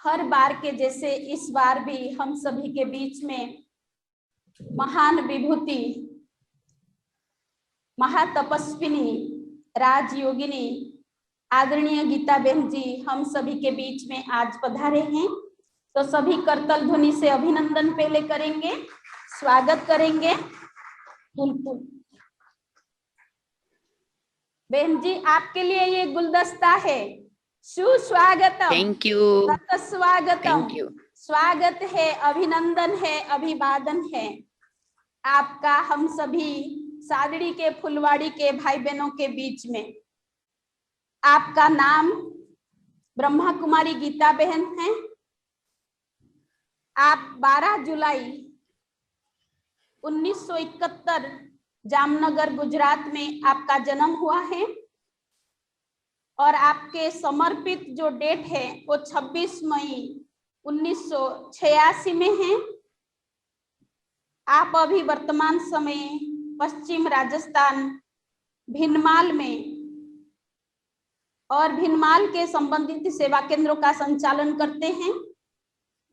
हर बार के जैसे इस बार भी हम सभी के बीच में महान विभूति, महातपस्विनी, राजयोगिनी आदरणीय गीता बहन जी हम सभी के बीच में आज पधारे हैं। तो सभी करतल ध्वनि से अभिनंदन पहले करेंगे, स्वागत करेंगे। बिल्कुल बहन जी, आपके लिए ये गुलदस्ता है। सुस्वागतम, थैंक यू, स्वागतम, थैंक यू। स्वागत है, अभिनंदन है, अभिवादन है आपका हम सभी सादड़ी के फुलवाड़ी के भाई बहनों के बीच में। आपका नाम ब्रह्मा कुमारी गीता बहन है। आप 12 जुलाई 1971 जामनगर गुजरात में आपका जन्म हुआ है और आपके समर्पित जो डेट है वो 26 मई 1986 में है। आप अभी वर्तमान समय पश्चिम राजस्थान भिनमाल में और भिनमाल के संबंधित सेवा केंद्रों का संचालन करते हैं।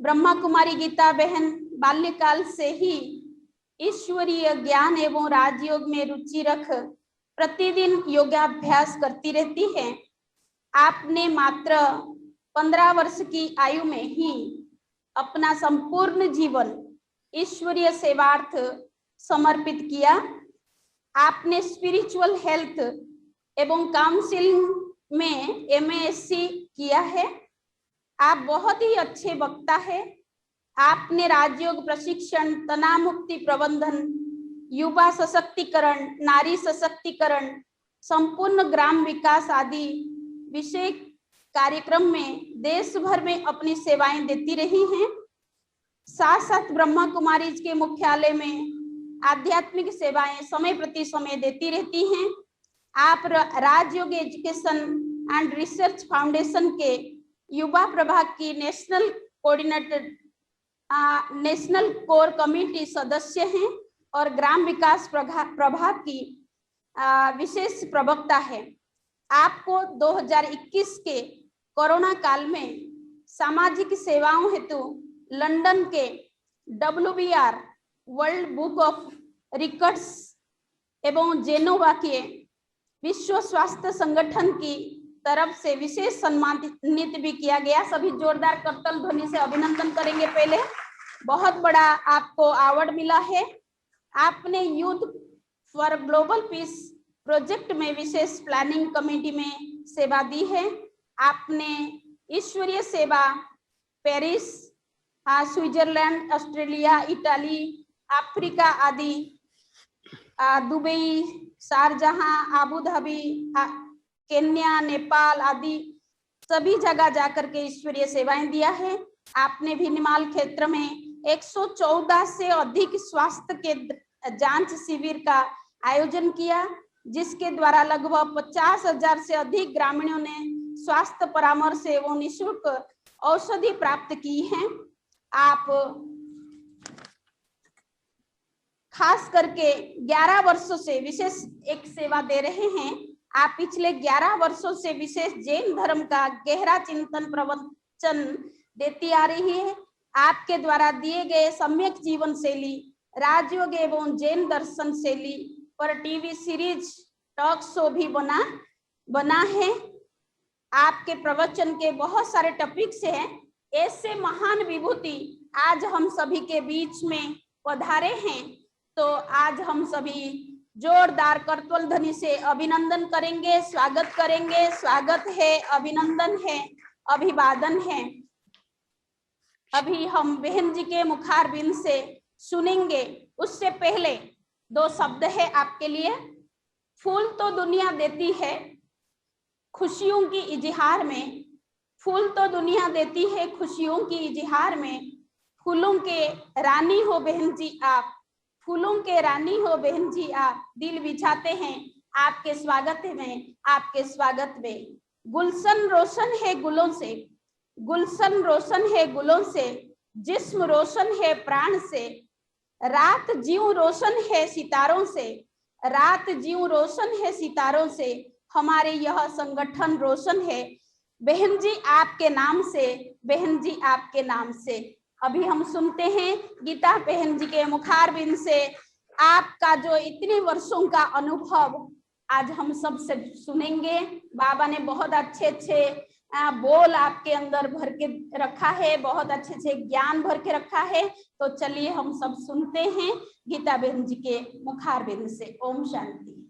ब्रह्मा कुमारी गीता बहन बाल्यकाल से ही ईश्वरीय ज्ञान एवं राजयोग में रुचि रख प्रतिदिन योगाभ्यास करती रहती है। आपने मात्र 15 वर्ष की आयु में ही अपना संपूर्ण जीवन ईश्वरीय सेवार्थ समर्पित किया। आपने स्पिरिचुअल हेल्थ एवं काउंसलिंग में MASc किया है। आप बहुत ही अच्छे वक्ता है। आपने राजयोग प्रशिक्षण, तनाव मुक्ति प्रबंधन, युवा सशक्तिकरण, नारी सशक्तिकरण, संपूर्ण ग्राम विकास आदि विषय कार्यक्रम में देश भर में अपनी सेवाएं देती रही हैं। साथ साथ ब्रह्मा कुमारी के मुख्यालय में आध्यात्मिक सेवाएं समय प्रति समय देती रहती हैं। आप राजयोग एजुकेशन एंड रिसर्च फाउंडेशन के युवा प्रभाग की national coordinator, national core committee सदस्य हैं और ग्राम विकास प्रभाग की विशेष प्रवक्ता है। आपको 2021 के कोरोना काल में सामाजिक सेवाओं हेतु लंदन के WBR world book of records एवं जेनोवा के विश्व स्वास्थ्य संगठन की तरफ से विशेष सम्मानित भी किया गया। सभी जोरदार करतल ध्वनि से अभिनंदन करेंगे। पहले बहुत बड़ा आपको अवार्ड मिला है। आपने youth for global piece project में विशेष प्लानिंग कमेटी में सेवा दी है। आपने ईश्वरीय सेवा Paris, Switzerland, Australia, Italy, Africa आदि, Dubai, Sharjah, Abu Dhabi, Kenya, Nepal आदि सभी जगह जाकर के ईश्वरीय सेवाएं दिया है। आपने भिनमाल क्षेत्र में 114 से अधिक स्वास्थ्य के जांच शिविर का आयोजन किया, जिसके द्वारा लगभग 50,000 से अधिक ग्रामीणों ने स्वास्थ्य परामर्श एवं निःशुल्क औषधि प्राप्त की है। आप खास करके 11 वर्षों से विशेष एक सेवा दे रहे हैं। आप पिछले 11 वर्षों से विशेष जैन धर्म का गहरा चिंतन प्रवचन देती आ रही है। आपके द्वारा दिए गए सम्यक जीवन शैली, राजयोग एवं जैन दर्शन शैली पर टीवी सीरीज, टॉक शो भी बना है। आपके प्रवचन के बहुत सारे टॉपिक्स हैं। ऐसे महान विभूति आज हम सभी के बीच में पधारे हैं, तो आज हम सभी जोरदार करतल ध्वनि से अभिनंदन करेंगे, स्वागत करेंगे। स्वागत है, अभिनंदन है, अभिवादन है। अभी हम बहन जी के मुखारबिंद से सुनेंगे। उससे पहले 2 शब्द है आपके लिए। फूल तो दुनिया देती है खुशियों की इजहार में, फूल तो दुनिया देती है खुशियों की इजहार में। फूलों के रानी हो बहन जी आप, फूलों के रानी हो बहन जी आप। दिल बिछाते हैं आपके स्वागत में, आपके स्वागत में। गुलशन रोशन है गुलों से, गुलशन रोशन है गुलों से, जिस्म रोशन है प्राण से। रात जीव रोशन है सितारों से, रात जीव रोशन है सितारों से। हमारे यह संगठन रोशन है बहन जी आपके नाम से, बहन जी आपके नाम से। अभी हम सुनते हैं गीता बहन जी के मुखारबिंद से आपका जो इतने वर्षों का अनुभव आज हम सब से सुनेंगे। बाबा ने बहुत अच्छे अच्छे बोल आपके अंदर भर के रखा है, बहुत अच्छे अच्छे ज्ञान भर के रखा है। तो चलिए हम सब सुनते हैं गीता बहन जी के मुखारबिंद से। ओम शांति।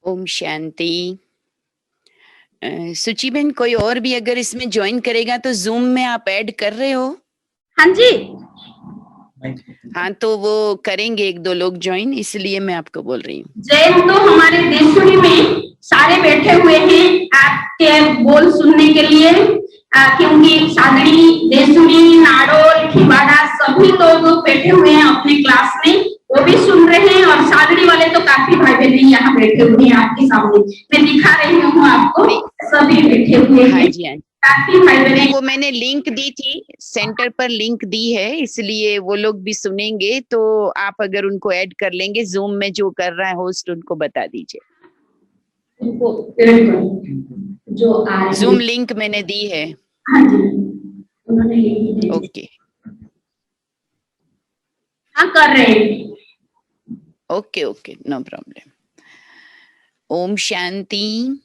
ओम शांति। सुची बहन, कोई और भी अगर इसमें ज्वाइन करेगा तो जूम में आप ऐड कर रहे हो? हाँ जी, हाँ, तो वो करेंगे एक दो लोग ज्वाइन, इसलिए मैं आपको बोल रही हूँ। जैन तो हमारे देशुरी में सारे बैठे हुए हैं आपके बोल सुनने के लिए, क्योंकि सादड़ी, देशुरी, नाडोल, खिवाड़ा सभी लोग बैठे हुए हैं अपने क्लास में, वो भी सुन रहे हैं। और सादड़ी वाले तो काफी भाई बहन यहाँ बैठे हुए हैं आपके सामने, मैं दिखा रही हूँ आपको, सभी बैठे हुए हैं। हाँ जी, हाँ। काफी भाई बहन, वो मैंने लिंक दी थी, सेंटर पर लिंक दी है, इसलिए वो लोग भी सुनेंगे। तो आप अगर उनको ऐड कर लेंगे, जूम में जो कर रहा है होस्ट उनको बता दीजिए। जो आ रहे हैं जूम लिंक मैंने दी है। हाँ जी, उन्होंने लिंक दी। ओके, हाँ कर रहे हैं। Okay okay, no problem. ओम शांति।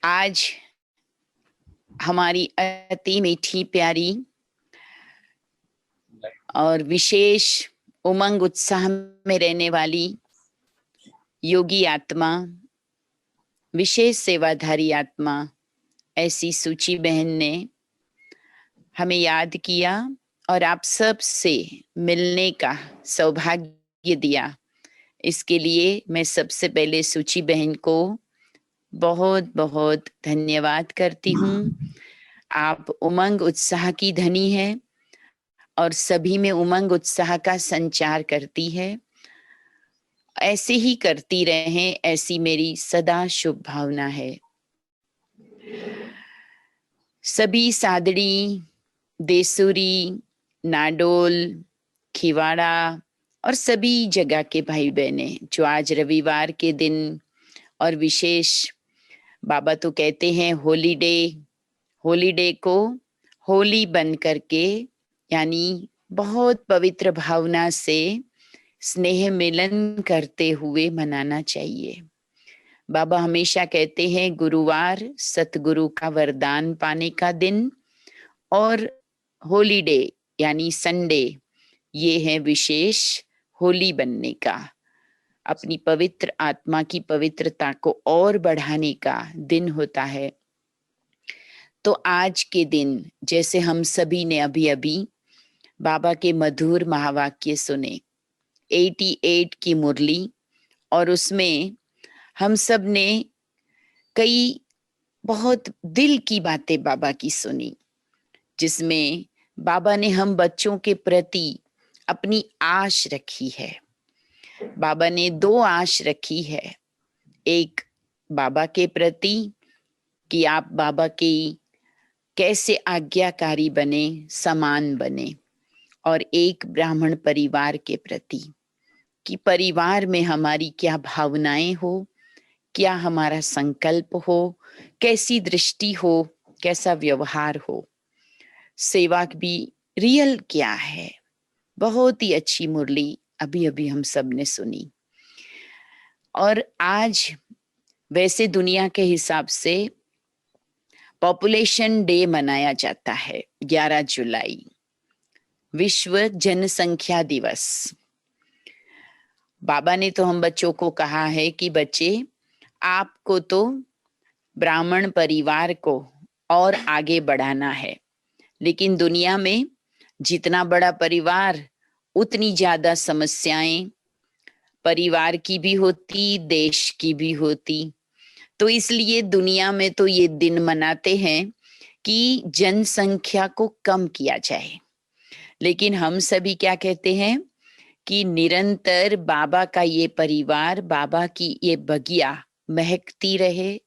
आज हमारी अति मीठी प्यारी और विशेष उमंग उत्साह में रहने वाली योगी आत्मा, विशेष सेवाधारी आत्मा ऐसी सूची बहन ने हमें याद किया और आप सब से मिलने का सौभाग्य दिया। इसके लिए मैं सबसे पहले सूची बहन को बहुत बहुत धन्यवाद करती हूँ। आप उमंग उत्साह की धनी है और सभी में उमंग उत्साह का संचार करती है। ऐसे ही करती रहें, ऐसी मेरी सदा शुभ भावना है। सभी सादड़ी, देसुरी, नाडोल, खिवाड़ा और सभी जगह के भाई बहने जो आज रविवार के दिन और विशेष बाबा तो कहते हैं होलीडे को होली बन करके, यानी बहुत पवित्र भावना से स्नेह मिलन करते हुए मनाना चाहिए। बाबा हमेशा कहते हैं गुरुवार सतगुरु का वरदान पाने का दिन और होलीडे यानी संडे ये है विशेष होली बनने का, अपनी पवित्र आत्मा की पवित्रता को और बढ़ाने का दिन होता है। तो आज के दिन जैसे हम सभी ने अभी अभी बाबा के मधुर महावाक्य सुने, 88 की मुरली, और उसमें हम सब ने कई बहुत दिल की बातें बाबा की सुनी, जिसमें बाबा ने हम बच्चों के प्रति अपनी आश रखी है। बाबा ने 2 आश रखी है, एक बाबा के प्रति कि आप बाबा की कैसे आज्ञाकारी बने, समान बने, और एक ब्राह्मण परिवार के प्रति कि परिवार में हमारी क्या भावनाएं हो, क्या हमारा संकल्प हो, कैसी दृष्टि हो, कैसा व्यवहार हो, सेवा भी रियल क्या है। बहुत ही अच्छी मुरली अभी अभी हम सब ने सुनी। और आज वैसे दुनिया के हिसाब से पॉपुलेशन डे मनाया जाता है 11 जुलाई, विश्व जनसंख्या दिवस। बाबा ने तो हम बच्चों को कहा है कि बच्चे आपको तो ब्राह्मण परिवार को और आगे बढ़ाना है, लेकिन दुनिया में जितना बड़ा परिवार उतनी ज्यादा समस्याएं परिवार की भी होती, देश की भी होती। तो इसलिए दुनिया में तो ये दिन मनाते हैं कि जनसंख्या को कम किया जाए, लेकिन हम सभी क्या कहते हैं कि निरंतर बाबा का ये परिवार, बाबा की ये बगिया महकती रहे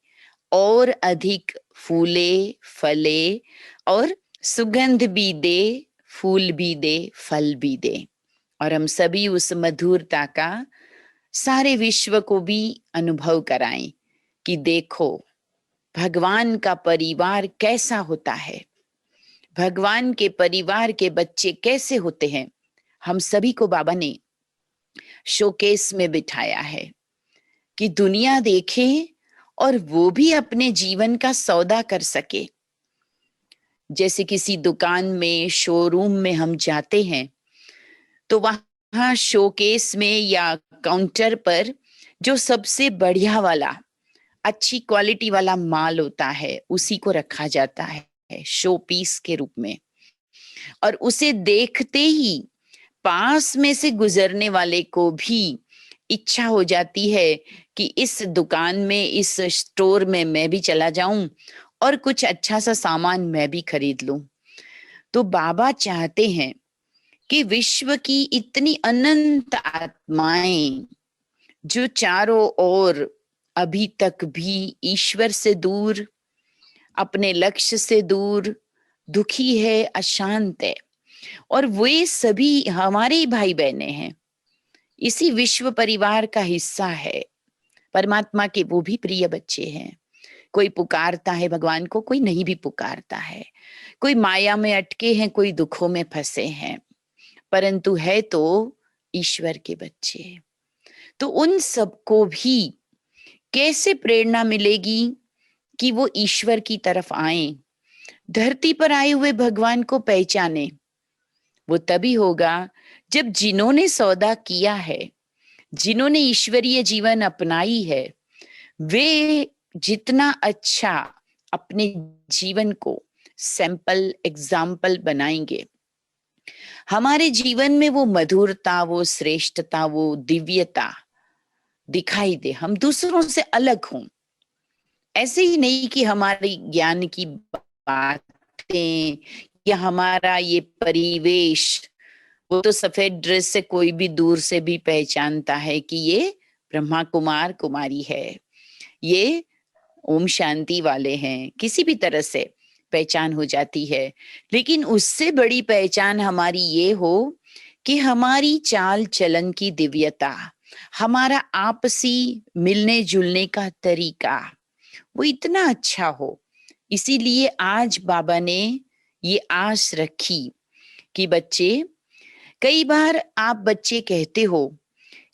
और अधिक फूले फले और सुगंध भी दे, फूल भी दे, फल भी दे। और हम सभी उस मधुरता का सारे विश्व को भी अनुभव कराएं कि देखो भगवान का परिवार कैसा होता है, भगवान के परिवार के बच्चे कैसे होते हैं। हम सभी को बाबा ने शोकेस में बिठाया है कि दुनिया देखे और वो भी अपने जीवन का सौदा कर सके। जैसे किसी दुकान में, शोरूम में हम जाते हैं तो वहां शोकेस में या काउंटर पर जो सबसे बढ़िया वाला, अच्छी क्वालिटी वाला माल होता है उसी को रखा जाता है शो पीस के रूप में। और उसे देखते ही पास में से गुजरने वाले को भी इच्छा हो जाती है कि इस दुकान में, इस स्टोर में मैं भी चला जाऊं और कुछ अच्छा सा सामान मैं भी खरीद लूं। तो बाबा चाहते हैं कि विश्व की इतनी अनंत आत्माएं जो चारों ओर अभी तक भी ईश्वर से दूर, अपने लक्ष्य से दूर, दुखी है, अशांत है, और वे सभी हमारे ही भाई बहने हैं, इसी विश्व परिवार का हिस्सा है। परमात्मा के वो भी प्रिय बच्चे हैं। कोई पुकारता है भगवान को, कोई नहीं भी पुकारता है, कोई माया में अटके हैं, कोई दुखों में फंसे हैं, परंतु है तो ईश्वर के बच्चे। तो उन सबको भी कैसे प्रेरणा मिलेगी कि वो ईश्वर की तरफ आए, धरती पर आए हुए भगवान को पहचाने? वो तभी होगा जब जिन्होंने सौदा किया है, जिन्होंने ईश्वरीय जीवन अपनाई है, वे जितना अच्छा अपने जीवन को सैंपल, एग्जाम्पल बनाएंगे, हमारे जीवन में वो मधुरता, वो श्रेष्ठता, वो दिव्यता दिखाई दे, हम दूसरों से अलग हों। ऐसे ही नहीं कि हमारी ज्ञान की बातें या हमारा ये परिवेश, वो तो सफेद ड्रेस से कोई भी दूर से भी पहचानता है कि ये ब्रह्मा कुमार कुमारी है, ये ओम शांति वाले हैं, किसी भी तरह से पहचान हो जाती है। लेकिन उससे बड़ी पहचान हमारी ये हो कि हमारी चाल चलन की दिव्यता, हमारा आपसी मिलने जुलने का तरीका वो इतना अच्छा हो। इसीलिए आज बाबा ने ये आस रखी कि बच्चे, कई बार आप बच्चे कहते हो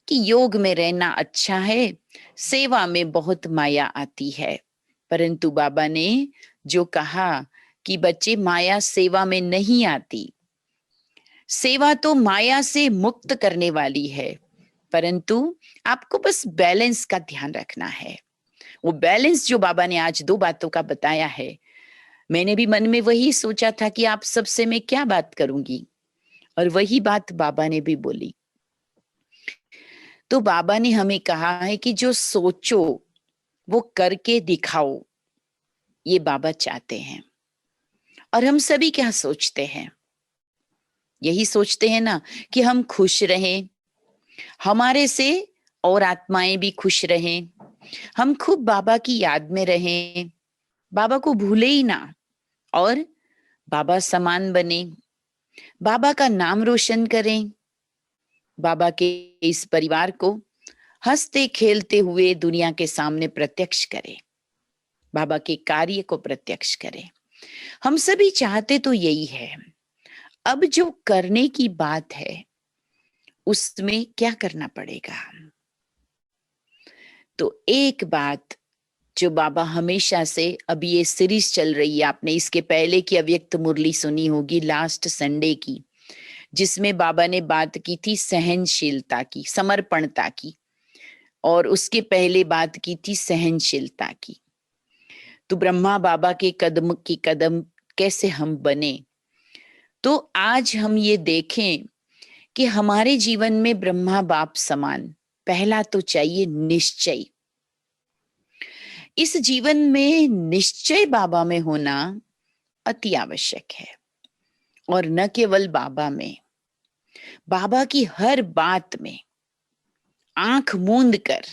कि योग में रहना अच्छा है, सेवा में बहुत माया आती है, परंतु बाबा ने जो कहा कि बच्चे माया सेवा में नहीं आती, सेवा तो माया से मुक्त करने वाली है, परंतु आपको बस बैलेंस का ध्यान रखना है। वो बैलेंस जो बाबा ने आज 2 बातों का बताया है, मैंने भी मन में वही सोचा था कि आप सबसे मैं क्या बात करूंगी, और वही बात बाबा ने भी बोली। तो बाबा ने हमें कहा है कि जो सोचो वो करके दिखाओ, ये बाबा चाहते हैं। और हम सभी क्या सोचते हैं? यही सोचते हैं ना कि हम खुश रहें, हमारे से और आत्माएं भी खुश रहें, हम खूब बाबा की याद में रहें, बाबा को भूले ही ना, और बाबा समान बने, बाबा का नाम रोशन करें, बाबा के इस परिवार को हंसते खेलते हुए दुनिया के सामने प्रत्यक्ष करें, बाबा के कार्य को प्रत्यक्ष करें। हम सभी चाहते तो यही है। अब जो करने की बात है उसमें क्या करना पड़ेगा? तो एक बात जो बाबा हमेशा से, अभी ये सीरीज चल रही है, आपने इसके पहले की अव्यक्त मुरली सुनी होगी लास्ट संडे की, जिसमें बाबा ने बात की थी सहनशीलता की, समर्पणता की, और उसके पहले बात की थी सहनशीलता की। तो ब्रह्मा बाबा के कदम की कदम कैसे हम बने। तो आज हम ये देखें कि हमारे जीवन में ब्रह्मा बाप समान पहला तो चाहिए निश्चय। इस जीवन में निश्चय बाबा में होना अति आवश्यक है, और न केवल बाबा में, बाबा की हर बात में आंख मूंद कर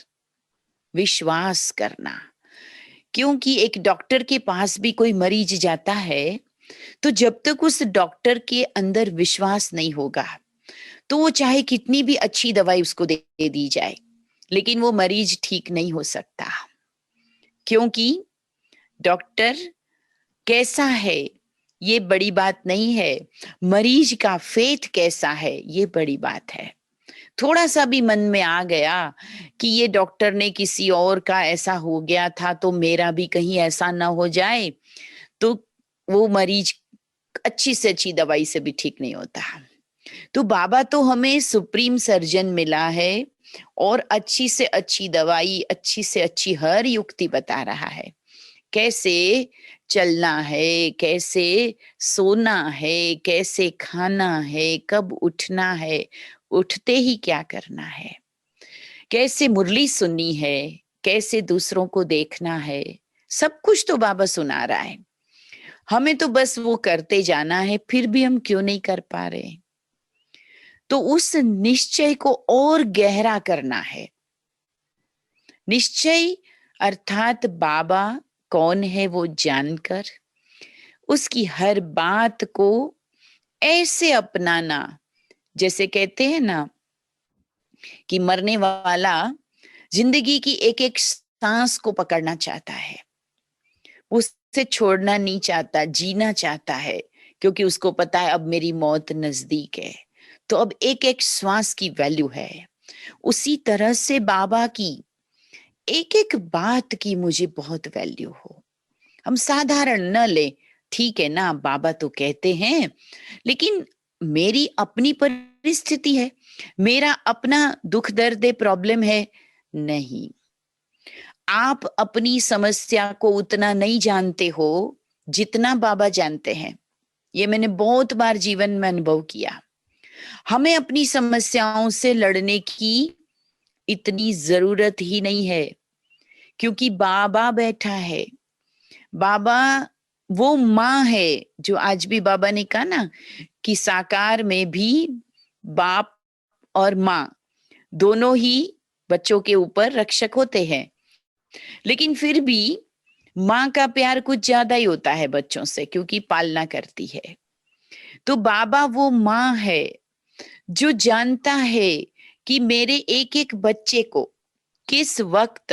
विश्वास करना। क्योंकि एक डॉक्टर के पास भी कोई मरीज जाता है तो जब तक उस डॉक्टर के अंदर विश्वास नहीं होगा तो वो चाहे कितनी भी अच्छी दवाई उसको दे दी जाए, लेकिन वो मरीज ठीक नहीं हो सकता, क्योंकि डॉक्टर कैसा है ये बड़ी बात नहीं है, मरीज का फेथ कैसा है ये बड़ी बात है। थोड़ा सा भी मन में आ गया कि ये डॉक्टर ने किसी और का ऐसा हो गया था तो मेरा भी कहीं ऐसा ना हो जाए, तो वो मरीज अच्छी से अच्छी दवाई से भी ठीक नहीं होता। तो बाबा तो हमें सुप्रीम सर्जन मिला है और अच्छी से अच्छी दवाई, अच्छी से अच्छी हर युक्ति बता रहा है, कैसे चलना है, कैसे सोना है, कैसे खाना है, कब उठना है, उठते ही क्या करना है, कैसे मुरली सुननी है, कैसे दूसरों को देखना है, सब कुछ तो बाबा सुना रहा है। हमें तो बस वो करते जाना है, फिर भी हम क्यों नहीं कर पा रहे? तो उस निश्चय को और गहरा करना है। निश्चय अर्थात बाबा कौन है वो जानकर उसकी हर बात को ऐसे अपनाना, जैसे कहते हैं ना कि मरने वाला जिंदगी की एक एक सांस को पकड़ना चाहता है, उससे छोड़ना नहीं चाहता, जीना चाहता है, क्योंकि उसको पता है अब मेरी मौत नजदीक है, तो अब एक एक श्वास की वैल्यू है। उसी तरह से बाबा की एक एक बात की मुझे बहुत वैल्यू हो। हम साधारण न ले, ठीक है ना, बाबा तो कहते हैं, लेकिन मेरी अपनी परिस्थिति है, मेरा अपना दुख दर्द प्रॉब्लम है, नहीं, आप अपनी समस्या को उतना नहीं जानते हो जितना बाबा जानते हैं। ये मैंने बहुत बार जीवन में अनुभव किया। हमें अपनी समस्याओं से लड़ने की इतनी जरूरत ही नहीं है, क्योंकि बाबा बैठा है। बाबा वो माँ है जो आज भी बाबा ने कहा ना कि साकार में भी बाप और माँ दोनों ही बच्चों के ऊपर रक्षक होते हैं, लेकिन फिर भी माँ का प्यार कुछ ज्यादा ही होता है बच्चों से, क्योंकि पालना करती है। तो बाबा वो माँ है जो जानता है कि मेरे एक एक बच्चे को किस वक्त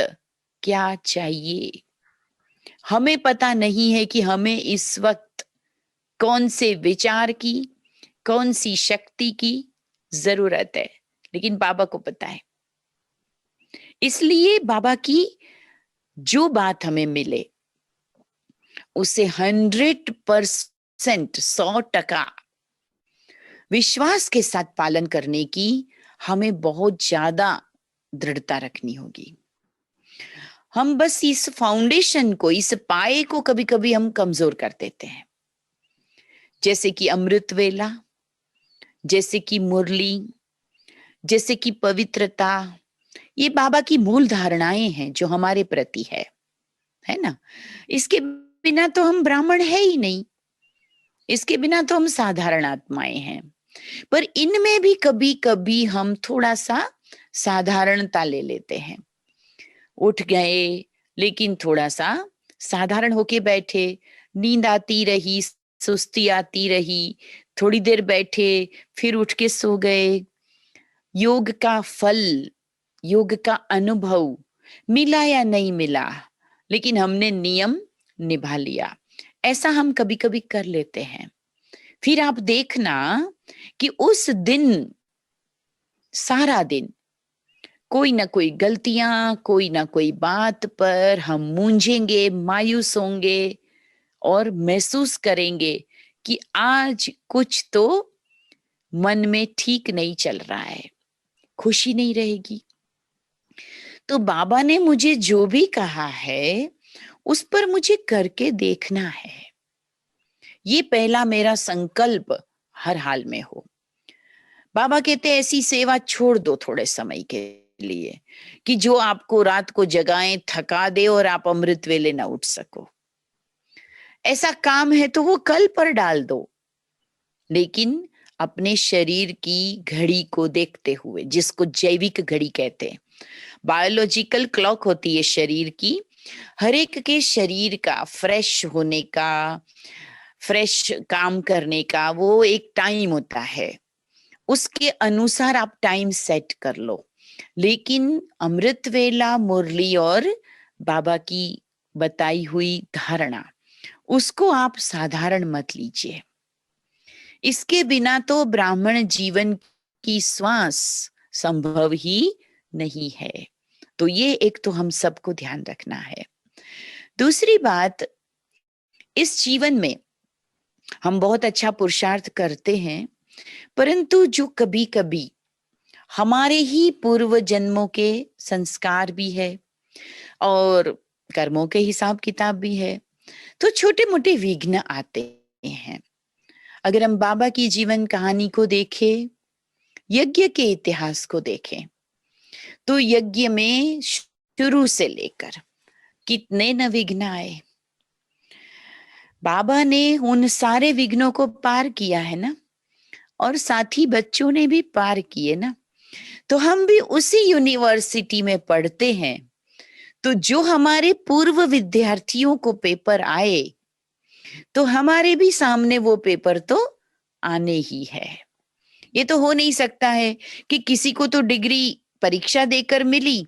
क्या चाहिए। हमें पता नहीं है कि हमें इस वक्त कौन से विचार की, कौन सी शक्ति की जरूरत है, लेकिन बाबा को पता है। इसलिए बाबा की जो बात हमें मिले उसे 100%, 100% विश्वास के साथ पालन करने की हमें बहुत ज्यादा दृढ़ता रखनी होगी। हम बस इस फाउंडेशन को, इस पाए को कभी कभी हम कमजोर कर देते हैं, जैसे कि अमृत वेला, जैसे कि मुरली, जैसे कि पवित्रता, ये बाबा की मूल धारणाएं हैं जो हमारे प्रति है ना। इसके बिना तो हम ब्राह्मण है ही नहीं, इसके बिना तो हम साधारण आत्माएं हैं। पर इनमें भी कभी कभी हम थोड़ा सा साधारणता ले लेते हैं। उठ गए लेकिन थोड़ा सा साधारण होके बैठे, नींद आती रही, सुस्ती आती रही, थोड़ी देर बैठे फिर उठ के सो गए। योग का फल, योग का अनुभव मिला या नहीं मिला, लेकिन हमने नियम निभा लिया, ऐसा हम कभी कभी कर लेते हैं। फिर आप देखना कि उस दिन सारा दिन कोई ना कोई गलतियां, कोई ना कोई बात पर हम मूंझेंगे, मायूस होंगे और महसूस करेंगे कि आज कुछ तो मन में ठीक नहीं चल रहा है, खुशी नहीं रहेगी। तो बाबा ने मुझे जो भी कहा है उस पर मुझे करके देखना है, ये पहला मेरा संकल्प हर हाल में हो। बाबा कहते हैं ऐसी सेवा छोड़ दो थोड़े समय के लिए कि जो आपको रात को जगाए, थका दे और आप अमृत वेले ना उठ सको। ऐसा काम है तो वो कल पर डाल दो, लेकिन अपने शरीर की घड़ी को देखते हुए, जिसको जैविक घड़ी कहते हैं, बायोलॉजिकल क्लॉक होती है शरीर की। हर एक के शरीर का फ्रेश होने का, फ्रेश काम करने का वो एक टाइम होता है। उसके अनुसार आप टाइम सेट कर लो, लेकिन अमृत वेला, मुरली और बाबा की बताई हुई धारणा, उसको आप साधारण मत लीजिए। इसके बिना तो ब्राह्मण जीवन की श्वास संभव ही नहीं है। तो ये एक तो हम सबको ध्यान रखना है। दूसरी बात, इस जीवन में हम बहुत अच्छा पुरुषार्थ करते हैं, परंतु जो कभी कभी हमारे ही पूर्व जन्मों के संस्कार भी है और कर्मों के हिसाब किताब भी है, तो छोटे मोटे विघ्न आते हैं। अगर हम बाबा की जीवन कहानी को देखें, यज्ञ के इतिहास को देखें, तो यज्ञ में शुरू से लेकर कितने न विघ्न आए। बाबा ने उन सारे विघ्नों को पार किया है ना, और साथी बच्चों ने भी पार किए ना। तो हम भी उसी यूनिवर्सिटी में पढ़ते हैं, तो जो हमारे पूर्व विद्यार्थियों को पेपर आए, तो हमारे भी सामने वो पेपर तो आने ही है। ये तो हो नहीं सकता है कि किसी को तो डिग्री परीक्षा देकर मिली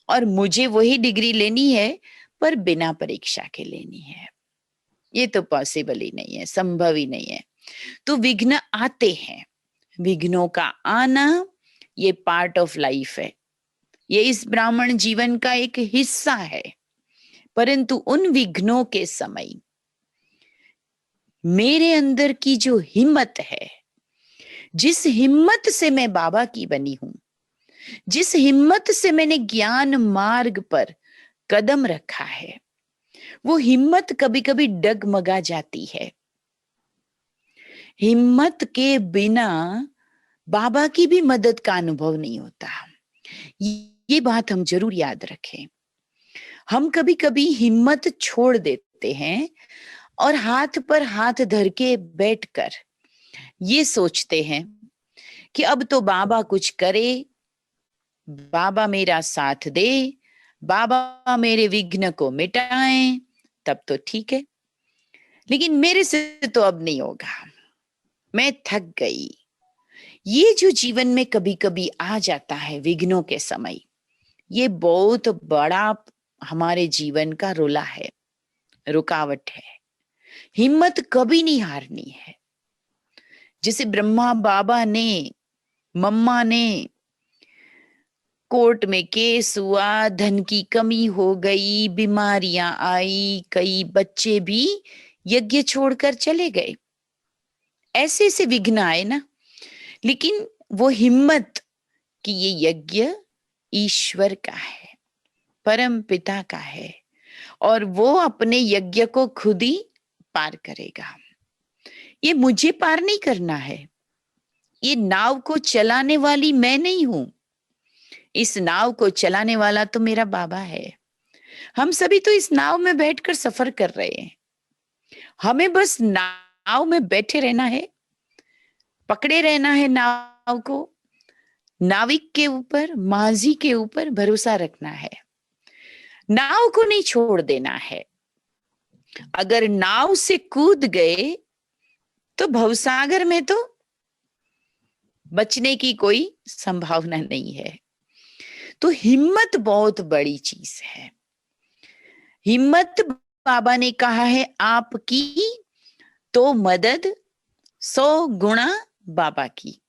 और मुझे वही डिग्री लेनी है पर बिना परीक्षा के लेनी है। ये तो पॉसिबल ही नहीं है, संभव ही नहीं है। तो विघ्न आते हैं। विघ्नों का आना ये पार्ट ऑफ लाइफ है, ये इस ब्राह्मण जीवन का एक हिस्सा है। परंतु उन विघ्नों के समय मेरे अंदर की जो हिम्मत है, जिस हिम्मत से मैं बाबा की बनी हूं, जिस हिम्मत से मैंने ज्ञान मार्ग पर कदम रखा है, वो हिम्मत कभी कभी डगमगा जाती है। हिम्मत के बिना बाबा की भी मदद का अनुभव नहीं होता। ये बात हम जरूर याद रखें। हम कभी कभी हिम्मत छोड़ देते हैं और हाथ पर हाथ धर के बैठकर ये सोचते हैं कि अब तो बाबा कुछ करे, बाबा मेरा साथ दे, बाबा मेरे विघ्न को मिटाए, तब तो ठीक है। लेकिन मेरे से तो अब नहीं होगा, मैं थक गई। ये जो जीवन में कभी कभी आ जाता है विघ्नों के समय, ये बहुत बड़ा हमारे जीवन का रोला है, रुकावट है। हिम्मत कभी नहीं हारनी है। जैसे ब्रह्मा बाबा ने, मम्मा ने, कोर्ट में केस हुआ, धन की कमी हो गई, बीमारियां आई, कई बच्चे भी यज्ञ छोड़कर चले गए। ऐसे ऐसे विघ्न आए ना, लेकिन वो हिम्मत कि ये यज्ञ ईश्वर का है, परम पिता का है, और वो अपने यज्ञ को खुद ही पार करेगा। ये मुझे पार नहीं करना है। ये नाव को चलाने वाली मैं नहीं हूं, इस नाव को चलाने वाला तो मेरा बाबा है। हम सभी तो इस नाव में बैठकर सफर कर रहे हैं। हमें बस नाव में बैठे रहना है, पकड़े रहना है नाव को, नाविक के ऊपर, माझी के ऊपर भरोसा रखना है, नाव को नहीं छोड़ देना है। अगर नाव से कूद गए तो भवसागर में तो बचने की कोई संभावना नहीं है। तो हिम्मत बहुत बड़ी चीज है। हिम्मत, बाबा ने कहा है आपकी तो मदद 100 गुणा बाबा की।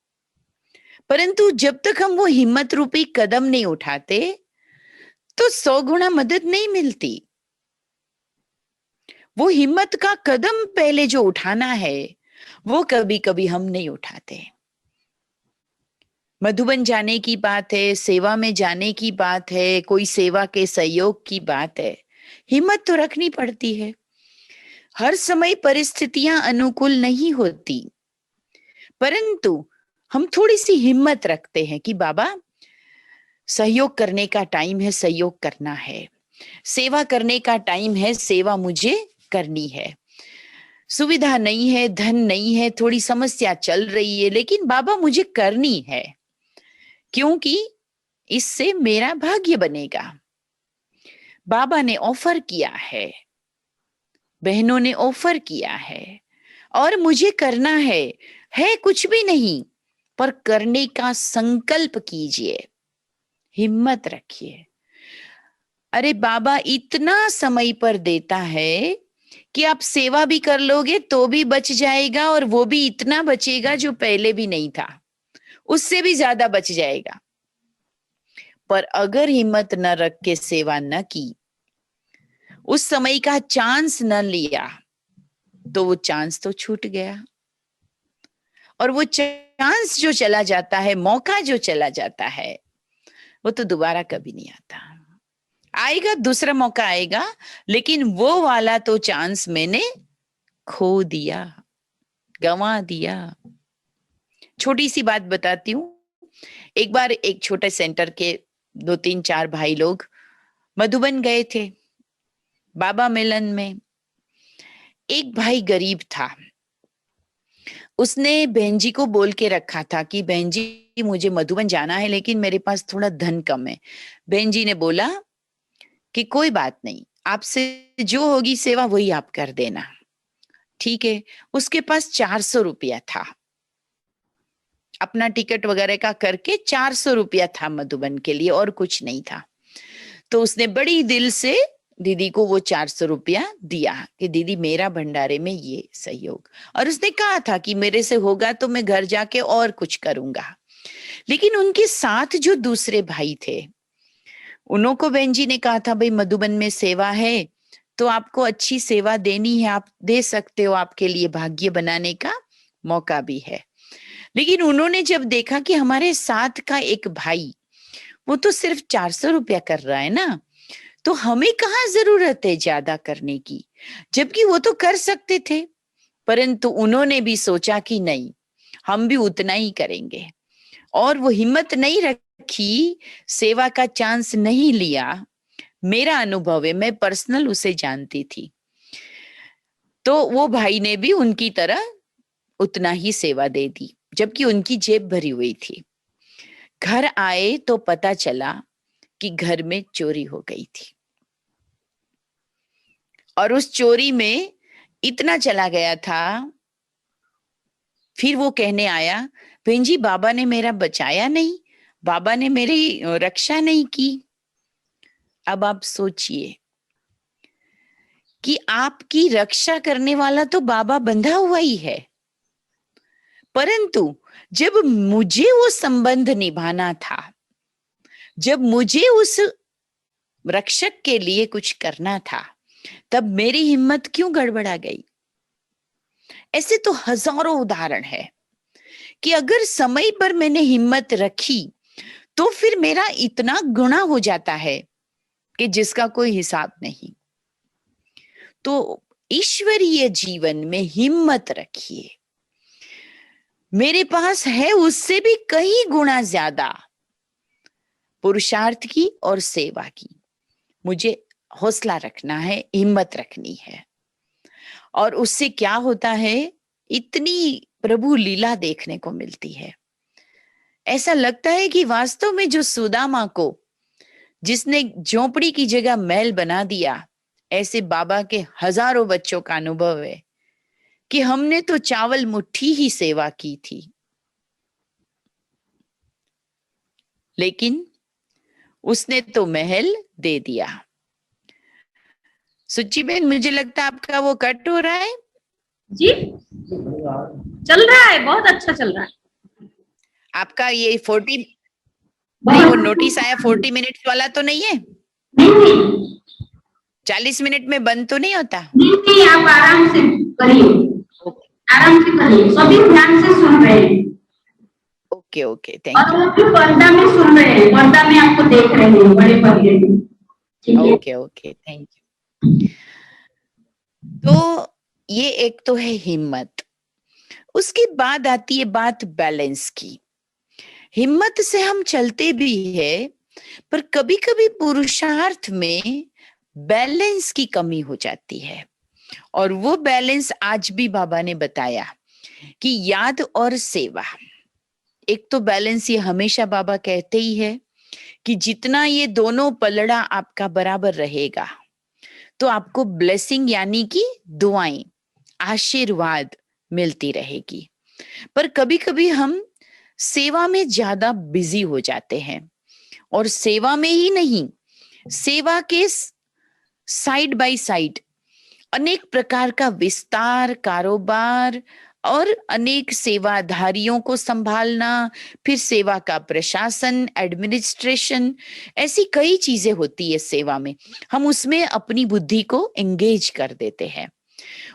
परंतु जब तक हम वो हिम्मत रूपी कदम नहीं उठाते तो 100 गुणा मदद नहीं मिलती। वो हिम्मत का कदम पहले जो उठाना है वो कभी कभी हम नहीं उठाते। मधुबन जाने की बात है, सेवा में जाने की बात है, कोई सेवा के सहयोग की बात है, हिम्मत तो रखनी पड़ती है। हर समय परिस्थितियां अनुकूल नहीं होती, परंतु हम थोड़ी सी हिम्मत रखते हैं कि बाबा सहयोग करने का टाइम है, सहयोग करना है, सेवा करने का टाइम है, सेवा मुझे करनी है। सुविधा नहीं है, धन नहीं है, थोड़ी समस्या चल रही है, लेकिन बाबा मुझे करनी है, क्योंकि इससे मेरा भाग्य बनेगा। बाबा ने ऑफर किया है, बहनों ने ऑफर किया है और मुझे करना है कुछ भी नहीं, पर करने का संकल्प कीजिए, हिम्मत रखिए। अरे बाबा इतना समय पर देता है कि आप सेवा भी कर लोगे तो भी बच जाएगा, और वो भी इतना बचेगा जो पहले भी नहीं था, उससे भी ज्यादा बच जाएगा। पर अगर हिम्मत न रख के सेवा न की, उस समय का चांस न लिया, तो वो चांस तो छूट गया। और वो चांस जो चला जाता है, मौका जो चला जाता है, वो तो दोबारा कभी नहीं आता। आएगा, दूसरा मौका आएगा, लेकिन वो वाला तो चांस मैंने खो दिया, गंवा दिया। छोटी सी बात बताती हूँ। एक बार एक छोटे सेंटर के 2-3-4 भाई लोग मधुबन गए थे बाबा मिलन में। एक भाई गरीब था, उसने बहन जी को बोल के रखा था कि बहन जी मुझे मधुबन जाना है, लेकिन मेरे पास थोड़ा धन कम है। बहन जी ने बोला कि कोई बात नहीं, आपसे जो होगी सेवा वही आप कर देना। ठीक है। उसके पास 400 रुपया था, अपना टिकट वगैरह का करके 400 रुपया था मधुबन के लिए, और कुछ नहीं था। तो उसने बड़ी दिल से दीदी को वो 400 रुपया दिया कि दीदी मेरा भंडारे में ये सहयोग। और उसने कहा था कि मेरे से होगा तो मैं घर जाके और कुछ करूंगा। लेकिन उनके साथ जो दूसरे भाई थे, उनको बहन जी ने कहा था भाई मधुबन में सेवा है तो आपको अच्छी सेवा देनी है, आप दे सकते हो, आपके लिए भाग्य बनाने का मौका भी है। लेकिन उन्होंने जब देखा कि हमारे साथ का एक भाई वो तो सिर्फ 400 रुपया कर रहा है ना, तो हमें कहाँ जरूरत है ज्यादा करने की, जबकि वो तो कर सकते थे। परंतु उन्होंने भी सोचा कि नहीं, हम भी उतना ही करेंगे, और वो हिम्मत नहीं रखी, सेवा का चांस नहीं लिया। मेरा अनुभव है, मैं पर्सनल उसे जानती थी। तो वो भाई ने भी उनकी तरह उतना ही सेवा दे दी, जबकि उनकी जेब भरी हुई थी। घर आए तो पता चला कि घर में चोरी हो गई थी, और उस चोरी में इतना चला गया था। फिर वो कहने आया, बहन जी बाबा ने मेरा बचाया नहीं, बाबा ने मेरी रक्षा नहीं की। अब आप सोचिए कि आपकी रक्षा करने वाला तो बाबा बंधा हुआ ही है, परंतु जब मुझे वो संबंध निभाना था, जब मुझे उस रक्षक के लिए कुछ करना था, तब मेरी हिम्मत क्यों गड़बड़ा गई। ऐसे तो हजारों उदाहरण है कि अगर समय पर मैंने हिम्मत रखी तो फिर मेरा इतना गुणा हो जाता है कि जिसका कोई हिसाब नहीं। तो ईश्वरीय जीवन में हिम्मत रखिए। मेरे पास है उससे भी कई गुना ज्यादा पुरुषार्थ की और सेवा की। मुझे हौसला रखना है, हिम्मत रखनी है। और उससे क्या होता है, इतनी प्रभु लीला देखने को मिलती है। ऐसा लगता है कि वास्तव में जो सुदामा को जिसने झोपड़ी की जगह महल बना दिया, ऐसे बाबा के हजारों बच्चों का अनुभव है कि हमने तो चावल मुट्ठी ही सेवा की थी, लेकिन उसने तो महल दे दिया। सुची बहन, मुझे लगता है आपका वो कट हो रहा है। जी चल रहा है, बहुत अच्छा चल रहा है। आपका ये 40 नहीं, वो नोटिस आया 40 मिनट्स वाला तो नहीं है? नहीं 40 मिनट में बंद तो नहीं होता? नहीं, आप आराम से करिए, आराम से करिए, सभी ध्यान से सुन रहे हैं। ओके ओके, थैंक और वो भी पर्दा में सुन रहे हैं, पर्दा में आपको देख रहे हैं, बड़े पर्दे में। You. Okay okay, thank you. तो ये एक तो है हिम्मत। उसके बाद आती है बात बैलेंस की। हिम्मत से हम चलते भी है, पर कभी कभी पुरुषार्थ में बैलेंस की कमी हो जाती है। और वो बैलेंस आज भी बाबा ने बताया कि याद और सेवा। एक तो बैलेंस ये हमेशा बाबा कहते ही है कि जितना ये दोनों पलड़ा आपका बराबर रहेगा तो आपको ब्लेसिंग यानी कि दुआएं, आशीर्वाद मिलती रहेगी। पर कभी कभी हम सेवा में ज्यादा बिजी हो जाते हैं, और सेवा में ही नहीं, सेवा के साइड बाय साइड अनेक प्रकार का विस्तार, कारोबार और अनेक सेवाधारियों को संभालना, फिर सेवा का प्रशासन, एडमिनिस्ट्रेशन, ऐसी कई चीजें होती है सेवा में। हम उसमें अपनी बुद्धि को एंगेज कर देते हैं,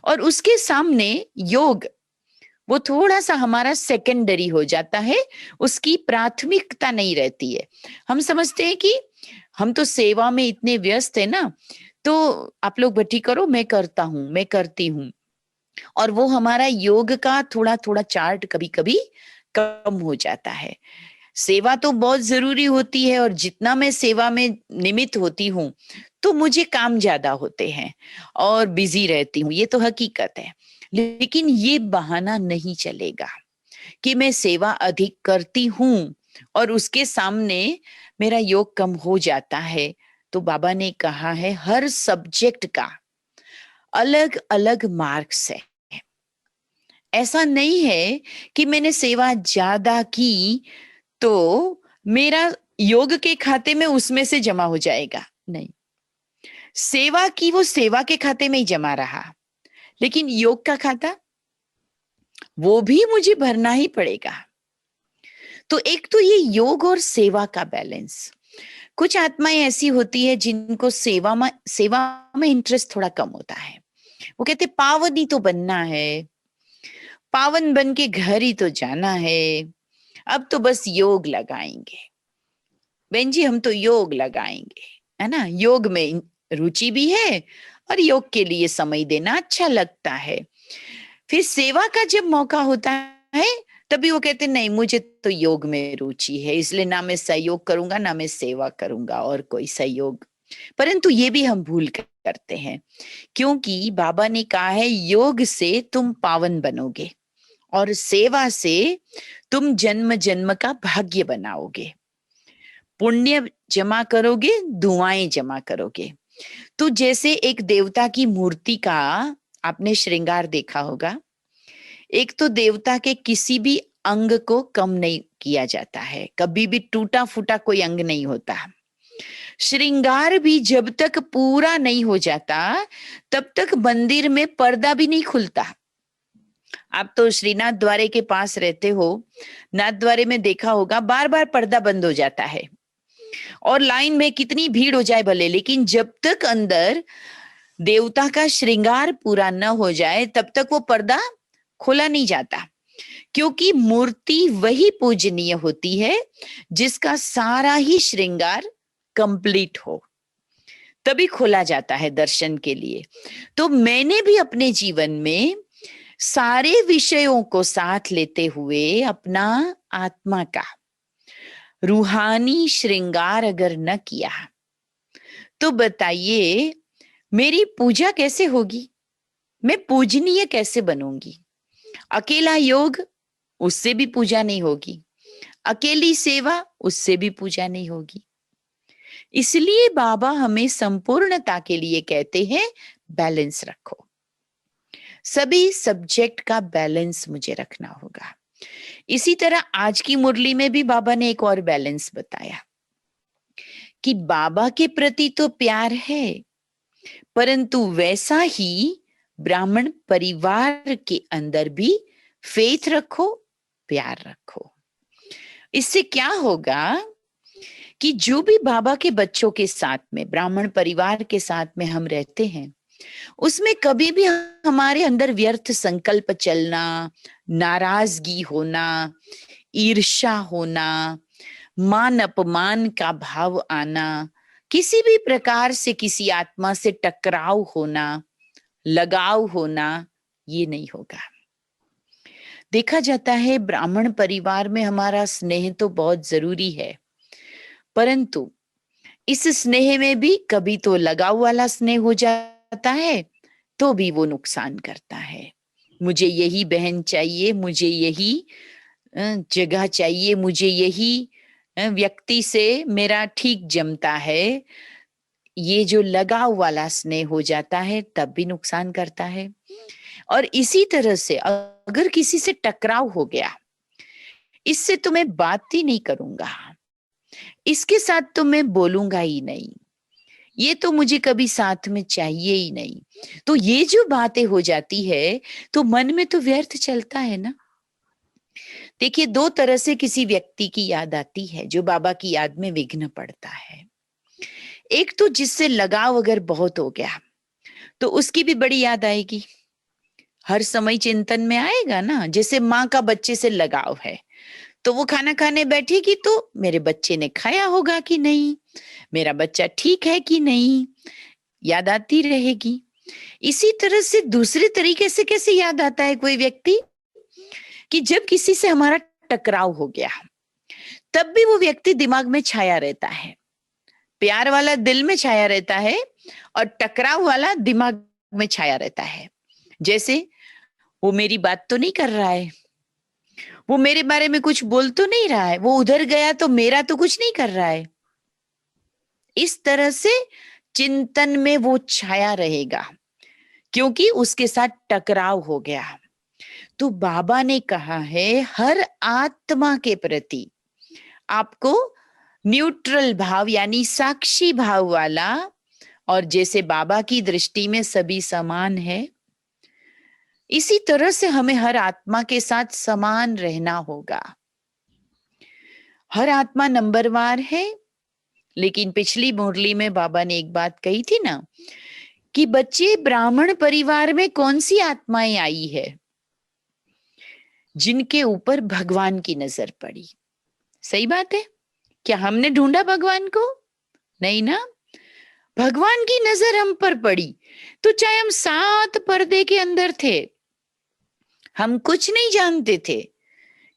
और उसके सामने योग वो थोड़ा सा हमारा सेकेंडरी हो जाता है, उसकी प्राथमिकता नहीं रहती है। हम समझते हैं कि हम तो सेवा में इतने व्यस्त है ना, तो आप लोग भट्टी करो, मैं करता हूं, मैं करती हूं, और वो हमारा योग का थोड़ा थोड़ा चार्ट कभी कभी कम हो जाता है। सेवा तो बहुत जरूरी होती है, और जितना मैं सेवा में निमित्त होती हूँ तो मुझे काम ज्यादा होते हैं और बिजी रहती हूँ, ये तो हकीकत है। लेकिन ये बहाना नहीं चलेगा कि मैं सेवा अधिक करती हूँ और उसके सामने मेरा योग कम हो जाता है। तो बाबा ने कहा है हर सब्जेक्ट का अलग अलग मार्क्स है। ऐसा नहीं है कि मैंने सेवा ज्यादा की तो मेरा योग के खाते में उसमें से जमा हो जाएगा, नहीं। सेवा की वो सेवा के खाते में ही जमा रहा, लेकिन योग का खाता वो भी मुझे भरना ही पड़ेगा। तो एक तो ये योग और सेवा का बैलेंस। कुछ आत्माएं ऐसी होती है जिनको सेवा में इंटरेस्ट थोड़ा कम होता है। वो कहते पावन ही तो बनना है, पावन बन के घर ही तो जाना है, अब तो बस योग लगाएंगे। बहन जी हम तो योग लगाएंगे, है ना। योग में रुचि भी है और योग के लिए समय देना अच्छा लगता है। फिर सेवा का जब मौका होता है तभी वो कहते नहीं, मुझे तो योग में रुचि है, इसलिए ना मैं सहयोग करूंगा ना मैं सेवा करूंगा और कोई सहयोग। परंतु ये भी हम भूल करते हैं, क्योंकि बाबा ने कहा है योग से तुम पावन बनोगे और सेवा से तुम जन्म जन्म का भाग्य बनाओगे। पुण्य जमा करोगे, दुआएं जमा करोगे। तो जैसे एक देवता की मूर्ति का आपने श्रृंगार देखा होगा, एक तो देवता के किसी भी अंग को कम नहीं किया जाता है, कभी भी टूटा फूटा कोई अंग नहीं होता। श्रृंगार भी जब तक पूरा नहीं हो जाता तब तक मंदिर में पर्दा भी नहीं खुलता। आप तो श्रीनाथ द्वारे के पास रहते हो, नाथ द्वारे में देखा होगा बार बार पर्दा बंद हो जाता है और लाइन में कितनी भीड़ हो जाए भले, लेकिन जब तक अंदर देवता का श्रृंगार पूरा न हो जाए तब तक वो पर्दा खोला नहीं जाता। क्योंकि मूर्ति वही पूजनीय होती है जिसका सारा ही श्रृंगार कंप्लीट हो, तभी खोला जाता है दर्शन के लिए। तो मैंने भी अपने जीवन में सारे विषयों को साथ लेते हुए अपना आत्मा का रूहानी श्रृंगार अगर न किया तो बताइए मेरी पूजा कैसे होगी, मैं पूजनीय कैसे बनूंगी। अकेला योग, उससे भी पूजा नहीं होगी, अकेली सेवा, उससे भी पूजा नहीं होगी। इसलिए बाबा हमें संपूर्णता के लिए कहते हैं बैलेंस रखो। सभी सब्जेक्ट का बैलेंस मुझे रखना होगा। इसी तरह आज की मुरली में भी बाबा ने एक और बैलेंस बताया कि बाबा के प्रति तो प्यार है, परंतु वैसा ही ब्राह्मण परिवार के अंदर भी फेथ रखो, प्यार रखो। इससे क्या होगा कि जो भी बाबा के बच्चों के साथ में, ब्राह्मण परिवार के साथ में हम रहते हैं, उसमें कभी भी हमारे अंदर व्यर्थ संकल्प चलना, नाराजगी होना, ईर्ष्या होना, मान अपमान का भाव आना, किसी भी प्रकार से किसी आत्मा से टकराव होना, लगाव होना, ये नहीं होगा। देखा जाता है ब्राह्मण परिवार में हमारा स्नेह तो बहुत जरूरी है, परंतु इस स्नेह में भी कभी तो लगाव वाला स्नेह हो जाता है तो भी वो नुकसान करता है। मुझे यही बहन चाहिए, मुझे यही जगह चाहिए, मुझे यही व्यक्ति से मेरा ठीक जमता है, ये जो लगाव वाला स्नेह हो जाता है तब भी नुकसान करता है। और इसी तरह से अगर किसी से टकराव हो गया, इससे तो मैं बात ही नहीं करूंगा, इसके साथ तो मैं बोलूंगा ही नहीं, ये तो मुझे कभी साथ में चाहिए ही नहीं। तो ये जो बातें हो जाती है तो मन में तो व्यर्थ चलता है ना। देखिए, दो तरह से किसी व्यक्ति की याद आती है जो बाबा की याद में विघ्न पड़ता है। एक तो जिससे लगाव अगर बहुत हो गया तो उसकी भी बड़ी याद आएगी, हर समय चिंतन में आएगा ना। जैसे माँ का बच्चे से लगाव है तो वो खाना खाने बैठेगी तो मेरे बच्चे ने खाया होगा कि नहीं, मेरा बच्चा ठीक है कि नहीं, याद आती रहेगी। इसी तरह से दूसरे तरीके से कैसे याद आता है कोई व्यक्ति, कि जब किसी से हमारा टकराव हो गया तब भी वो व्यक्ति दिमाग में छाया रहता है। प्यार वाला दिल में छाया रहता है और टकराव वाला दिमाग में छाया रहता है। जैसे वो मेरी बात तो नहीं कर रहा है, वो मेरे बारे में कुछ बोल तो नहीं रहा है, वो उधर गया तो मेरा तो कुछ नहीं कर रहा है। इस तरह से चिंतन में वो छाया रहेगा क्योंकि उसके साथ टकराव हो गया। तो बाबा ने कहा है हर आत्मा के प्रति आपको न्यूट्रल भाव यानी साक्षी भाव वाला, और जैसे बाबा की दृष्टि में सभी समान है, इसी तरह से हमें हर आत्मा के साथ समान रहना होगा। हर आत्मा नंबरवार है, लेकिन पिछली मुरली में बाबा ने एक बात कही थी ना कि बच्चे ब्राह्मण परिवार में कौन सी आत्माएं आई है जिनके ऊपर भगवान की नजर पड़ी। सही बात है, क्या हमने ढूंढा भगवान को? नहीं ना, भगवान की नजर हम पर पड़ी। तो चाहे हम 7 पर्दे के अंदर थे, हम कुछ नहीं जानते थे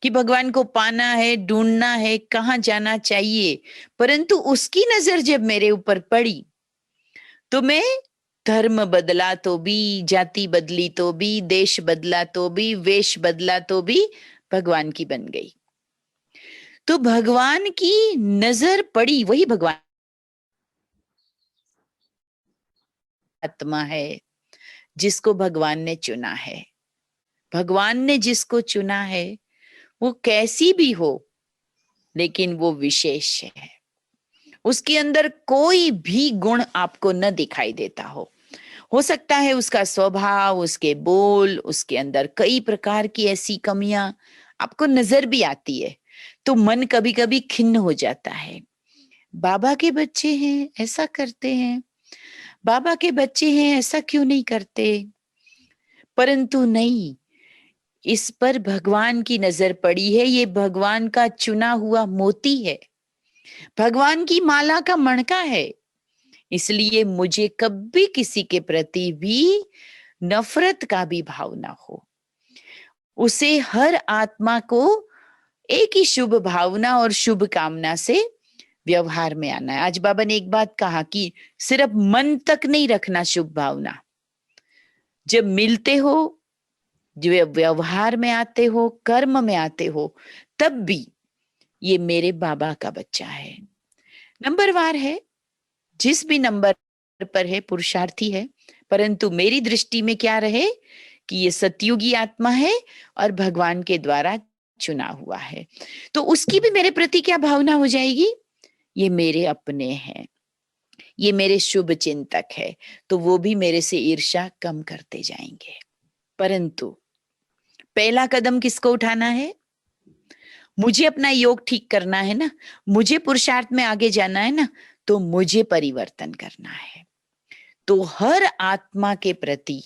कि भगवान को पाना है, ढूंढना है, कहाँ जाना चाहिए, परंतु उसकी नजर जब मेरे ऊपर पड़ी तो मैं धर्म बदला तो भी, जाति बदली तो भी, देश बदला तो भी, वेश बदला तो भी भगवान की बन गई। तो भगवान की नजर पड़ी, वही भगवान आत्मा है जिसको भगवान ने चुना है। भगवान ने जिसको चुना है वो कैसी भी हो लेकिन वो विशेष है, उसके अंदर कोई भी गुण आपको न दिखाई देता हो सकता है उसका स्वभाव, उसके बोल, उसके अंदर कई प्रकार की ऐसी कमियां आपको नजर भी आती है, तो मन कभी कभी खिन्न हो जाता है। बाबा के बच्चे हैं ऐसा करते हैं, बाबा के बच्चे हैं ऐसा क्यों नहीं करते, परंतु नहीं, इस पर भगवान की नजर पड़ी है। ये भगवान का चुना हुआ मोती है, भगवान की माला का मणका है। इसलिए मुझे कभी किसी के प्रति भी नफरत का भी भाव ना हो। उसे हर आत्मा को एक ही शुभ भावना और शुभ कामना से व्यवहार में आना है। आज बाबा ने एक बात कहा कि सिर्फ मन तक नहीं रखना शुभ भावना, जब मिलते हो, जब व्यवहार में आते हो, कर्म में आते हो, तब भी ये मेरे बाबा का बच्चा है, नंबरवार है, जिस भी नंबर पर है पुरुषार्थी है, परंतु मेरी दृष्टि में क्या रहे कि ये सतयुगी आत्मा है और भगवान के द्वारा चुना हुआ है। तो उसकी भी मेरे प्रति क्या भावना हो जाएगी, ये मेरे अपने हैं, ये मेरे शुभ चिंतक है, तो वो भी मेरे से ईर्ष्या कम करते जाएंगे। परंतु पहला कदम किसको उठाना है, मुझे अपना योग ठीक करना है ना, मुझे पुरुषार्थ में आगे जाना है ना, तो मुझे परिवर्तन करना है। तो हर आत्मा के प्रति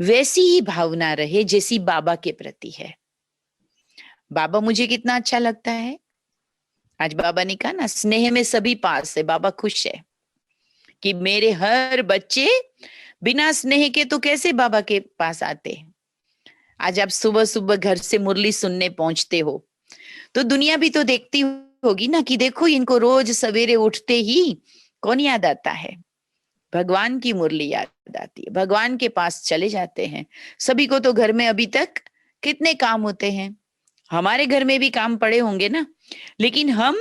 वैसी ही भावना रहे जैसी बाबा के प्रति है। बाबा मुझे कितना अच्छा लगता है, आज बाबा ने कहा ना स्नेह में सभी पास है, बाबा खुश है कि मेरे हर बच्चे बिना स्नेह के तो कैसे बाबा के पास आते हैं। आज आप सुबह सुबह घर से मुरली सुनने पहुंचते हो तो दुनिया भी तो देखती होगी ना कि देखो इनको रोज सवेरे उठते ही कौन याद आता है, भगवान की मुरली याद आती है, भगवान के पास चले जाते हैं। सभी को तो घर में अभी तक कितने काम होते हैं, हमारे घर में भी काम पड़े होंगे ना, लेकिन हम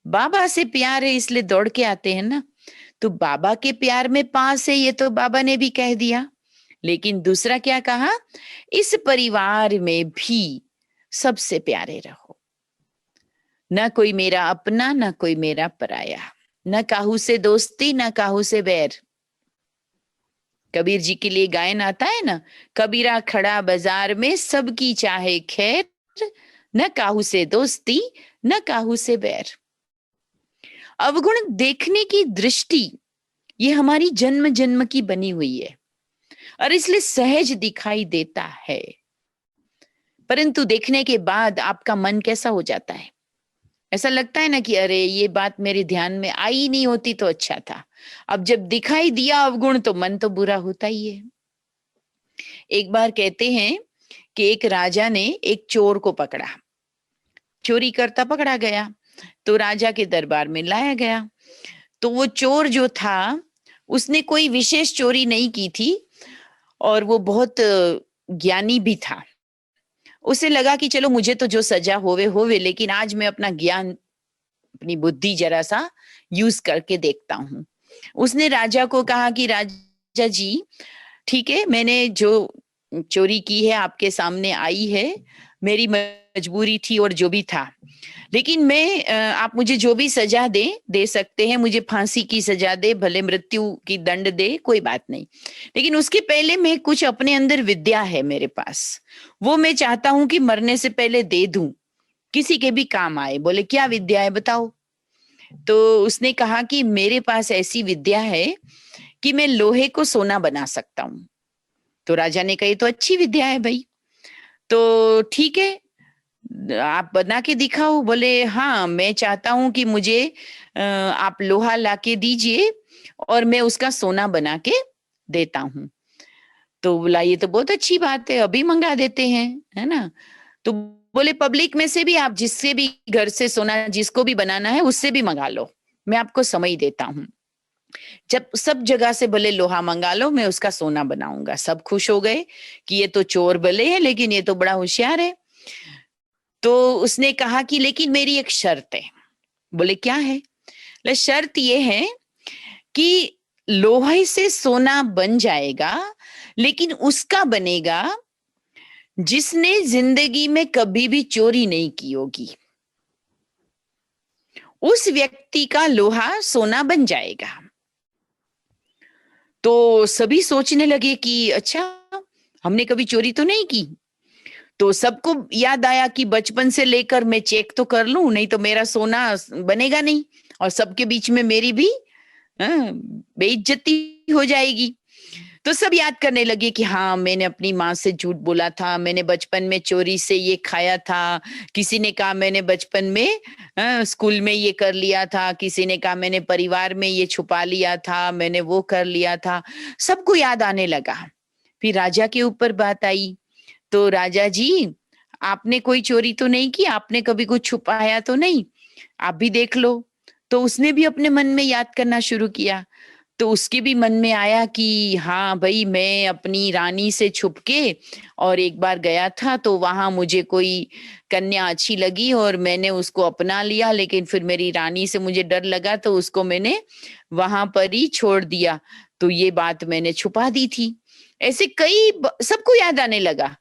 बाबा से प्यार है इसलिए दौड़ के आते हैं ना। तो बाबा के प्यार में पास है ये तो बाबा ने भी कह दिया, लेकिन दूसरा क्या कहा, इस परिवार में भी सबसे प्यारे रहो, न कोई मेरा अपना न कोई मेरा पराया, न काहू से दोस्ती न काहू से बैर। कबीर जी के लिए गायन आता है ना, कबीरा खड़ा बाजार में सबकी चाहे खैर, न काहू से दोस्ती न काहू से बैर। अवगुण देखने की दृष्टि ये हमारी जन्म जन्म की बनी हुई है और इसलिए सहज दिखाई देता है, परंतु देखने के बाद आपका मन कैसा हो जाता है? ऐसा लगता है ना कि अरे ये बात मेरे ध्यान में आई नहीं होती तो अच्छा था, अब जब दिखाई दिया अवगुण तो मन तो बुरा होता ही है। एक बार कहते हैं कि एक राजा ने एक चोर को पकड़ा, चोरी करता पकड़ा गया तो राजा के दरबार में लाया गया। तो वो चोर जो था उसने कोई विशेष चोरी नहीं की थी और वो बहुत ज्ञानी भी था। उसे लगा कि चलो मुझे तो जो सजा होवे होवे, लेकिन आज मैं अपना ज्ञान, अपनी बुद्धि जरा सा यूज करके देखता हूँ। उसने राजा को कहा कि राजा जी ठीक है, मैंने जो चोरी की है आपके सामने आई है, मेरी मजबूरी थी और जो भी था, लेकिन मैं आप मुझे जो भी सजा दे सकते हैं, मुझे फांसी की सजा दे, भले मृत्यु की दंड दे, कोई बात नहीं, लेकिन उसके पहले मैं कुछ अपने अंदर विद्या है मेरे पास, वो मैं चाहता हूं कि मरने से पहले दे दूं, किसी के भी काम आए। बोले क्या विद्या है बताओ? तो उसने कहा कि मेरे पास ऐसी विद्या है कि मैं लोहे को सोना बना सकता हूं। तो राजा ने कही तो अच्छी विद्या है भाई, तो ठीक है आप बना के दिखाओ। बोले हाँ मैं चाहता हूं कि मुझे आप लोहा लाके दीजिए और मैं उसका सोना बना के देता हूं। तो बोला ये तो बहुत अच्छी बात है, अभी मंगा देते हैं, है ना। तो बोले पब्लिक में से भी आप जिससे भी घर से सोना जिसको भी बनाना है उससे भी मंगा लो, मैं आपको समय देता हूं। जब सब जगह से बोले लोहा मंगा लो, मैं उसका सोना बनाऊंगा। सब खुश हो गए कि ये तो चोर भले है लेकिन ये तो बड़ा होशियार है। तो उसने कहा कि लेकिन मेरी एक शर्त है। बोले क्या है? बोले शर्त ये है कि लोहे से सोना बन जाएगा, लेकिन उसका बनेगा जिसने जिंदगी में कभी भी चोरी नहीं की होगी, उस व्यक्ति का लोहा सोना बन जाएगा। तो सभी सोचने लगे कि अच्छा हमने कभी चोरी तो नहीं की। तो सबको याद आया कि बचपन से लेकर मैं चेक तो कर लूं, नहीं तो मेरा सोना बनेगा नहीं और सबके बीच में मेरी भी बेइज्जती हो जाएगी। तो सब याद करने लगे कि हाँ मैंने अपनी माँ से झूठ बोला था, मैंने बचपन में चोरी से ये खाया था, किसी ने कहा मैंने बचपन में स्कूल में ये कर लिया था, किसी ने कहा मैंने परिवार में ये छुपा लिया था, मैंने वो कर लिया था। सबको याद आने लगा। फिर राजा के ऊपर बात आई, तो राजा जी आपने कोई चोरी तो नहीं की, आपने कभी कुछ छुपाया तो नहीं, आप भी देख लो। तो उसने भी अपने मन में याद करना शुरू किया। तो उसके भी मन में आया कि हाँ भाई मैं अपनी रानी से छुप के और एक बार गया था तो वहां मुझे कोई कन्या अच्छी लगी और मैंने उसको अपना लिया, लेकिन फिर मेरी रानी से मुझे डर लगा तो उसको मैंने वहां पर ही छोड़ दिया, तो ये बात मैंने छुपा दी थी। ऐसे कई सबको याद आने लगा।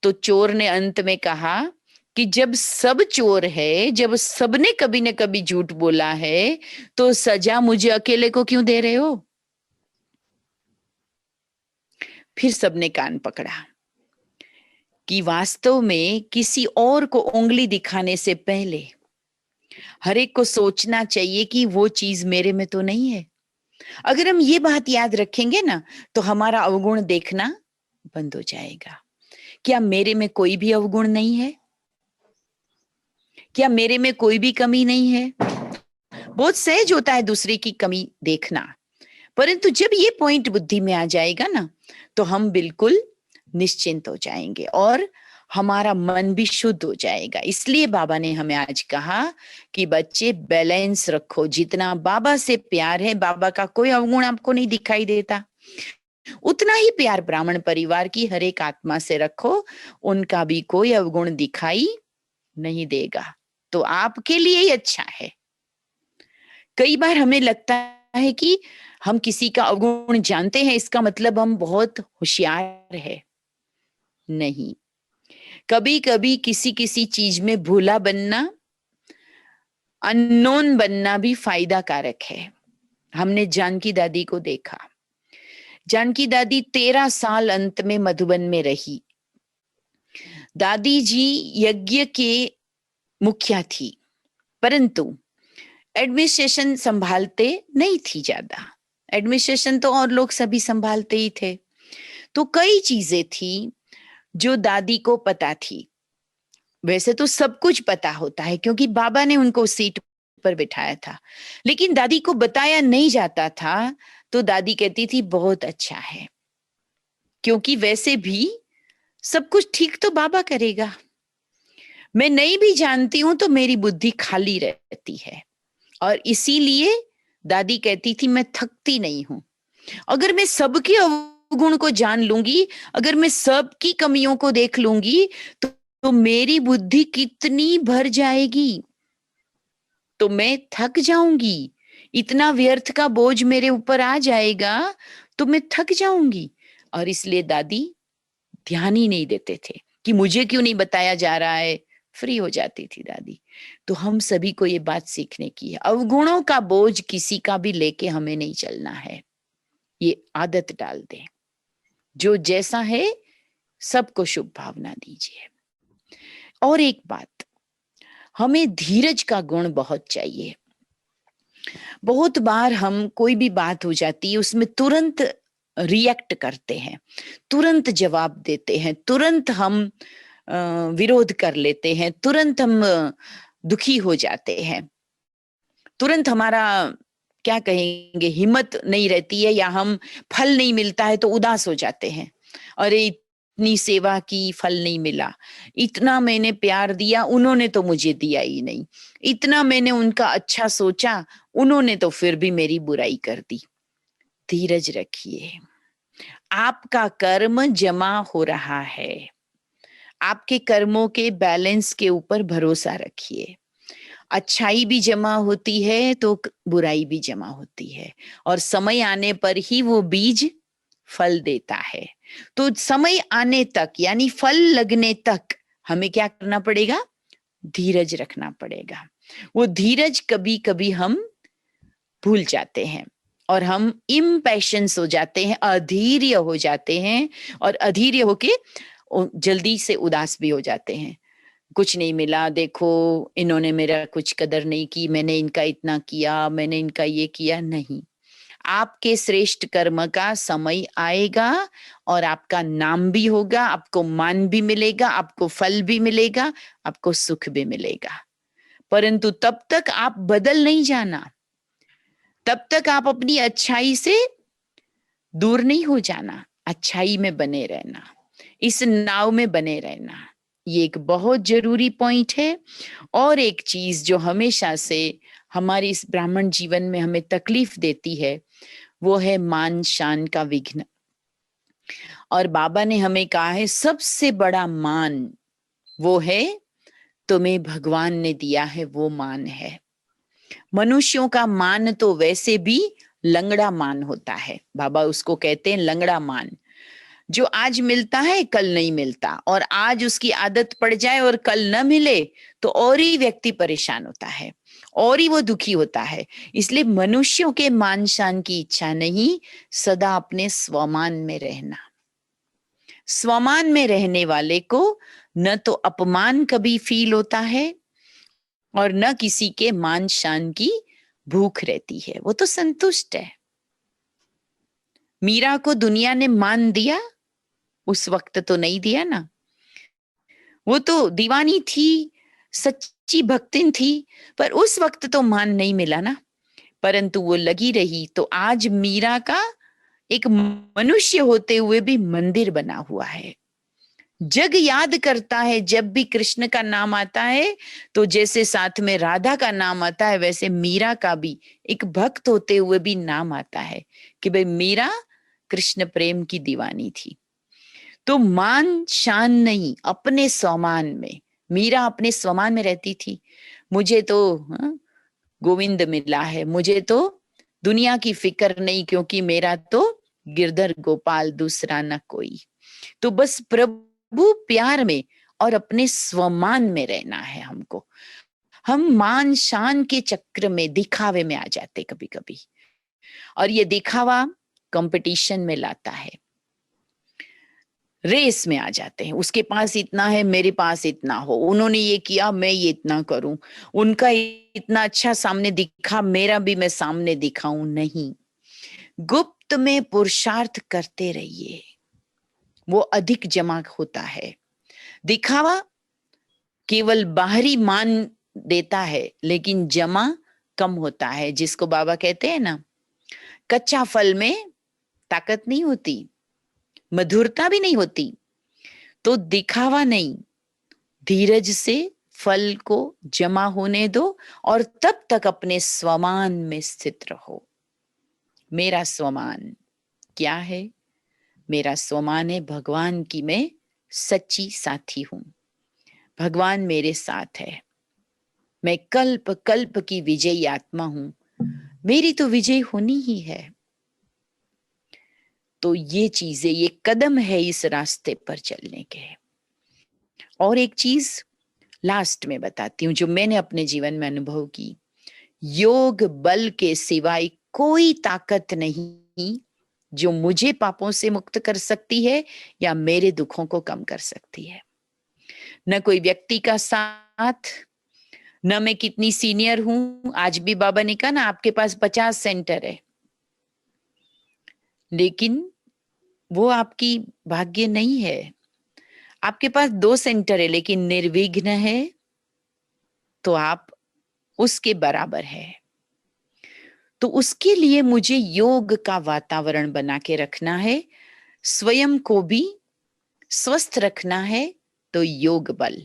तो चोर ने अंत में कहा कि जब सब चोर है, जब सबने कभी न कभी झूठ बोला है, तो सजा मुझे अकेले को क्यों दे रहे हो? फिर सबने कान पकड़ा कि वास्तव में किसी और को उंगली दिखाने से पहले हर एक को सोचना चाहिए कि वो चीज मेरे में तो नहीं है। अगर हम ये बात याद रखेंगे ना तो हमारा अवगुण देखना बंद हो जाएगा। क्या मेरे में कोई भी अवगुण नहीं है? क्या मेरे में कोई भी कमी नहीं है? बहुत सहज होता है दूसरे की कमी देखना, परंतु जब ये पॉइंट बुद्धि में आ जाएगा ना तो हम बिल्कुल निश्चिंत हो जाएंगे और हमारा मन भी शुद्ध हो जाएगा। इसलिए बाबा ने हमें आज कहा कि बच्चे बैलेंस रखो, जितना बाबा से प्यार है, बाबा का कोई अवगुण आपको नहीं दिखाई देता, उतना ही प्यार ब्राह्मण परिवार की हर एक आत्मा से रखो, उनका भी कोई अवगुण दिखाई नहीं देगा, तो आपके लिए ही अच्छा है। कई बार हमें लगता है कि हम किसी का अवगुण जानते हैं, इसका मतलब हम बहुत होशियार है। नहीं, कभी कभी किसी किसी चीज में भोला बनना अननोन बनना भी फायदा कारक है। हमने जानकी दादी को देखा। जानकी दादी 13 साल अंत में मधुबन में रही। दादी जी यज्ञ के मुखिया थी, परंतु एडमिनिस्ट्रेशन संभालते नहीं थी ज्यादा। एडमिनिस्ट्रेशन तो और लोग सभी संभालते ही थे। तो कई चीजें थी जो दादी को पता थी। वैसे तो सब कुछ पता होता है क्योंकि बाबा ने उनको सीट पर बिठाया था, लेकिन दादी को बताया नहीं जाता था। तो दादी कहती थी बहुत अच्छा है, क्योंकि वैसे भी सब कुछ ठीक तो बाबा करेगा। मैं नहीं भी जानती हूं तो मेरी बुद्धि खाली रहती है, और इसीलिए दादी कहती थी मैं थकती नहीं हूं। अगर मैं सबके अवगुण को जान लूंगी, अगर मैं सबकी कमियों को देख लूंगी, तो मेरी बुद्धि कितनी भर जाएगी, तो मैं थक जाऊंगी। इतना व्यर्थ का बोझ मेरे ऊपर आ जाएगा तो मैं थक जाऊंगी। और इसलिए दादी ध्यान ही नहीं देते थे कि मुझे क्यों नहीं बताया जा रहा है, फ्री हो जाती थी दादी। तो हम सभी को ये बात सीखने की है, अवगुणों का बोझ किसी का भी लेके हमें नहीं चलना है। ये आदत डाल दें, जो जैसा है सबको शुभ भावना दीजिए। और एक बात, हमें धीरज का गुण बहुत चाहिए। बहुत बार हम कोई भी बात हो जाती है उसमें तुरंत रिएक्ट करते हैं, तुरंत जवाब देते हैं, तुरंत हम विरोध कर लेते हैं, तुरंत हम दुखी हो जाते हैं, तुरंत हमारा क्या कहेंगे हिम्मत नहीं रहती है, या हम फल नहीं मिलता है तो उदास हो जाते हैं। अरे इतनी सेवा की, फल नहीं मिला, इतना मैंने प्यार दिया, उन्होंने तो मुझे दिया ही नहीं, इतना मैंने उनका अच्छा सोचा, उन्होंने तो फिर भी मेरी बुराई कर दी। धीरज रखिए, आपका कर्म जमा हो रहा है, आपके कर्मों के बैलेंस के ऊपर भरोसा रखिए। अच्छाई भी जमा होती है तो बुराई भी जमा होती है, और समय आने पर ही वो बीज फल देता है। तो समय आने तक यानी फल लगने तक हमें क्या करना पड़ेगा? धीरज रखना पड़ेगा। वो धीरज कभी कभी हम भूल जाते हैं और हम इम्पैशंस हो जाते हैं, अधीर्य हो जाते हैं, और अधीर्य होके जल्दी से उदास भी हो जाते हैं। कुछ नहीं मिला, देखो इन्होंने मेरा कुछ कदर नहीं की, मैंने इनका इतना किया, मैंने इनका ये किया। नहीं, आपके श्रेष्ठ कर्म का समय आएगा और आपका नाम भी होगा, आपको मान भी मिलेगा, आपको फल भी मिलेगा, आपको सुख भी मिलेगा। परंतु तब तक आप बदल नहीं जाना, तब तक आप अपनी अच्छाई से दूर नहीं हो जाना, अच्छाई में बने रहना, इस नाव में बने रहना। ये एक बहुत जरूरी पॉइंट है। और एक चीज जो हमेशा से हमारे इस ब्राह्मण जीवन में हमें तकलीफ देती है, वो है मान शान का विघ्न। और बाबा ने हमें कहा है सबसे बड़ा मान वो है, तुम्हें भगवान ने दिया है वो मान है। मनुष्यों का मान तो वैसे भी लंगड़ा मान होता है, बाबा उसको कहते हैं लंगड़ा मान, जो आज मिलता है कल नहीं मिलता, और आज उसकी आदत पड़ जाए और कल न मिले तो और ही व्यक्ति परेशान होता है, और ही वो दुखी होता है। इसलिए मनुष्यों के मान शान की इच्छा नहीं, सदा अपने स्वमान में रहना। स्वमान में रहने वाले को न तो अपमान कभी फील होता है और न किसी के मान शान की भूख रहती है, वो तो संतुष्ट है। मीरा को दुनिया ने मान दिया, उस वक्त तो नहीं दिया ना, वो तो दीवानी थी, सच्ची भक्तिन थी, पर उस वक्त तो मान नहीं मिला ना, परंतु वो लगी रही। तो आज मीरा का एक मनुष्य होते हुए भी मंदिर बना हुआ है। जग याद करता है, जब भी कृष्ण का नाम आता है तो जैसे साथ में राधा का नाम आता है, वैसे मीरा का भी एक भक्त होते हुए भी नाम आता है कि भाई मीरा कृष्ण प्रेम की दीवानी थी। तो मान शान नहीं, अपने स्वमान में। मीरा अपने स्वमान में रहती थी, मुझे तो गोविंद मिला है, मुझे तो दुनिया की फिक्र नहीं, क्योंकि मेरा तो गिरधर गोपाल दूसरा न कोई। तो बस प्रभु प्यार में और अपने स्वमान में रहना है हमको। हम मान शान के चक्र में, दिखावे में आ जाते कभी कभी, और ये दिखावा कंपटीशन में लाता है, रेस में आ जाते हैं। उसके पास इतना है, मेरे पास इतना हो, उन्होंने ये किया, मैं ये इतना करूं, उनका इतना अच्छा सामने दिखा, मेरा भी मैं सामने दिखाऊं। नहीं, गुप्त में पुरुषार्थ करते रहिए, वो अधिक जमा होता है। दिखावा केवल बाहरी मान देता है, लेकिन जमा कम होता है। जिसको बाबा कहते हैं ना, कच्चा फल में ताकत नहीं होती, मधुरता भी नहीं होती। तो दिखावा नहीं, धीरज से फल को जमा होने दो और तब तक अपने स्वमान में स्थित रहो। मेरा स्वमान क्या है? मेरा स्वमान है भगवान की मैं सच्ची साथी हूं, भगवान मेरे साथ है, मैं कल्प कल्प की विजयी आत्मा हूं, मेरी तो विजय होनी ही है। तो ये चीजें, ये कदम है इस रास्ते पर चलने के। और एक चीज लास्ट में बताती हूँ जो मैंने अपने जीवन में अनुभव की। योग बल के सिवाय कोई ताकत नहीं जो मुझे पापों से मुक्त कर सकती है या मेरे दुखों को कम कर सकती है। न कोई व्यक्ति का साथ, न मैं कितनी सीनियर हूं। आज भी बाबा ने कहा ना, आपके पास 50 सेंटर है, लेकिन वो आपकी भाग्य नहीं है। आपके पास 2 सेंटर है लेकिन निर्विघ्न है, तो आप उसके बराबर है। तो उसके लिए मुझे योग का वातावरण बना के रखना है, स्वयं को भी स्वस्थ रखना है। तो योग बल,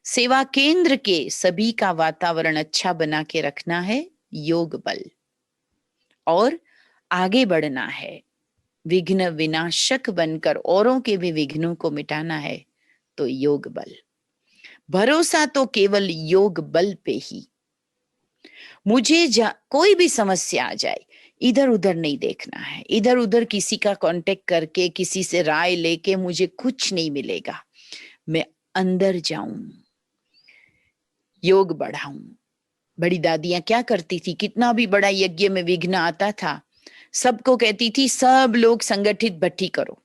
सेवा केंद्र के सभी का वातावरण अच्छा बना के रखना है, योग बल। और आगे बढ़ना है, विघ्न विनाशक बनकर औरों के भी विघ्नों को मिटाना है, तो योग बल। भरोसा तो केवल योग बल पे ही। मुझे कोई भी समस्या आ जाए, इधर उधर नहीं देखना है, इधर उधर किसी का कांटेक्ट करके किसी से राय लेके मुझे कुछ नहीं मिलेगा। मैं अंदर जाऊं, योग बढ़ाऊं। बड़ी दादियां क्या करती थी, कितना भी बड़ा यज्ञ में विघ्न आता था, सबको कहती थी सब लोग संगठित भट्टी करो,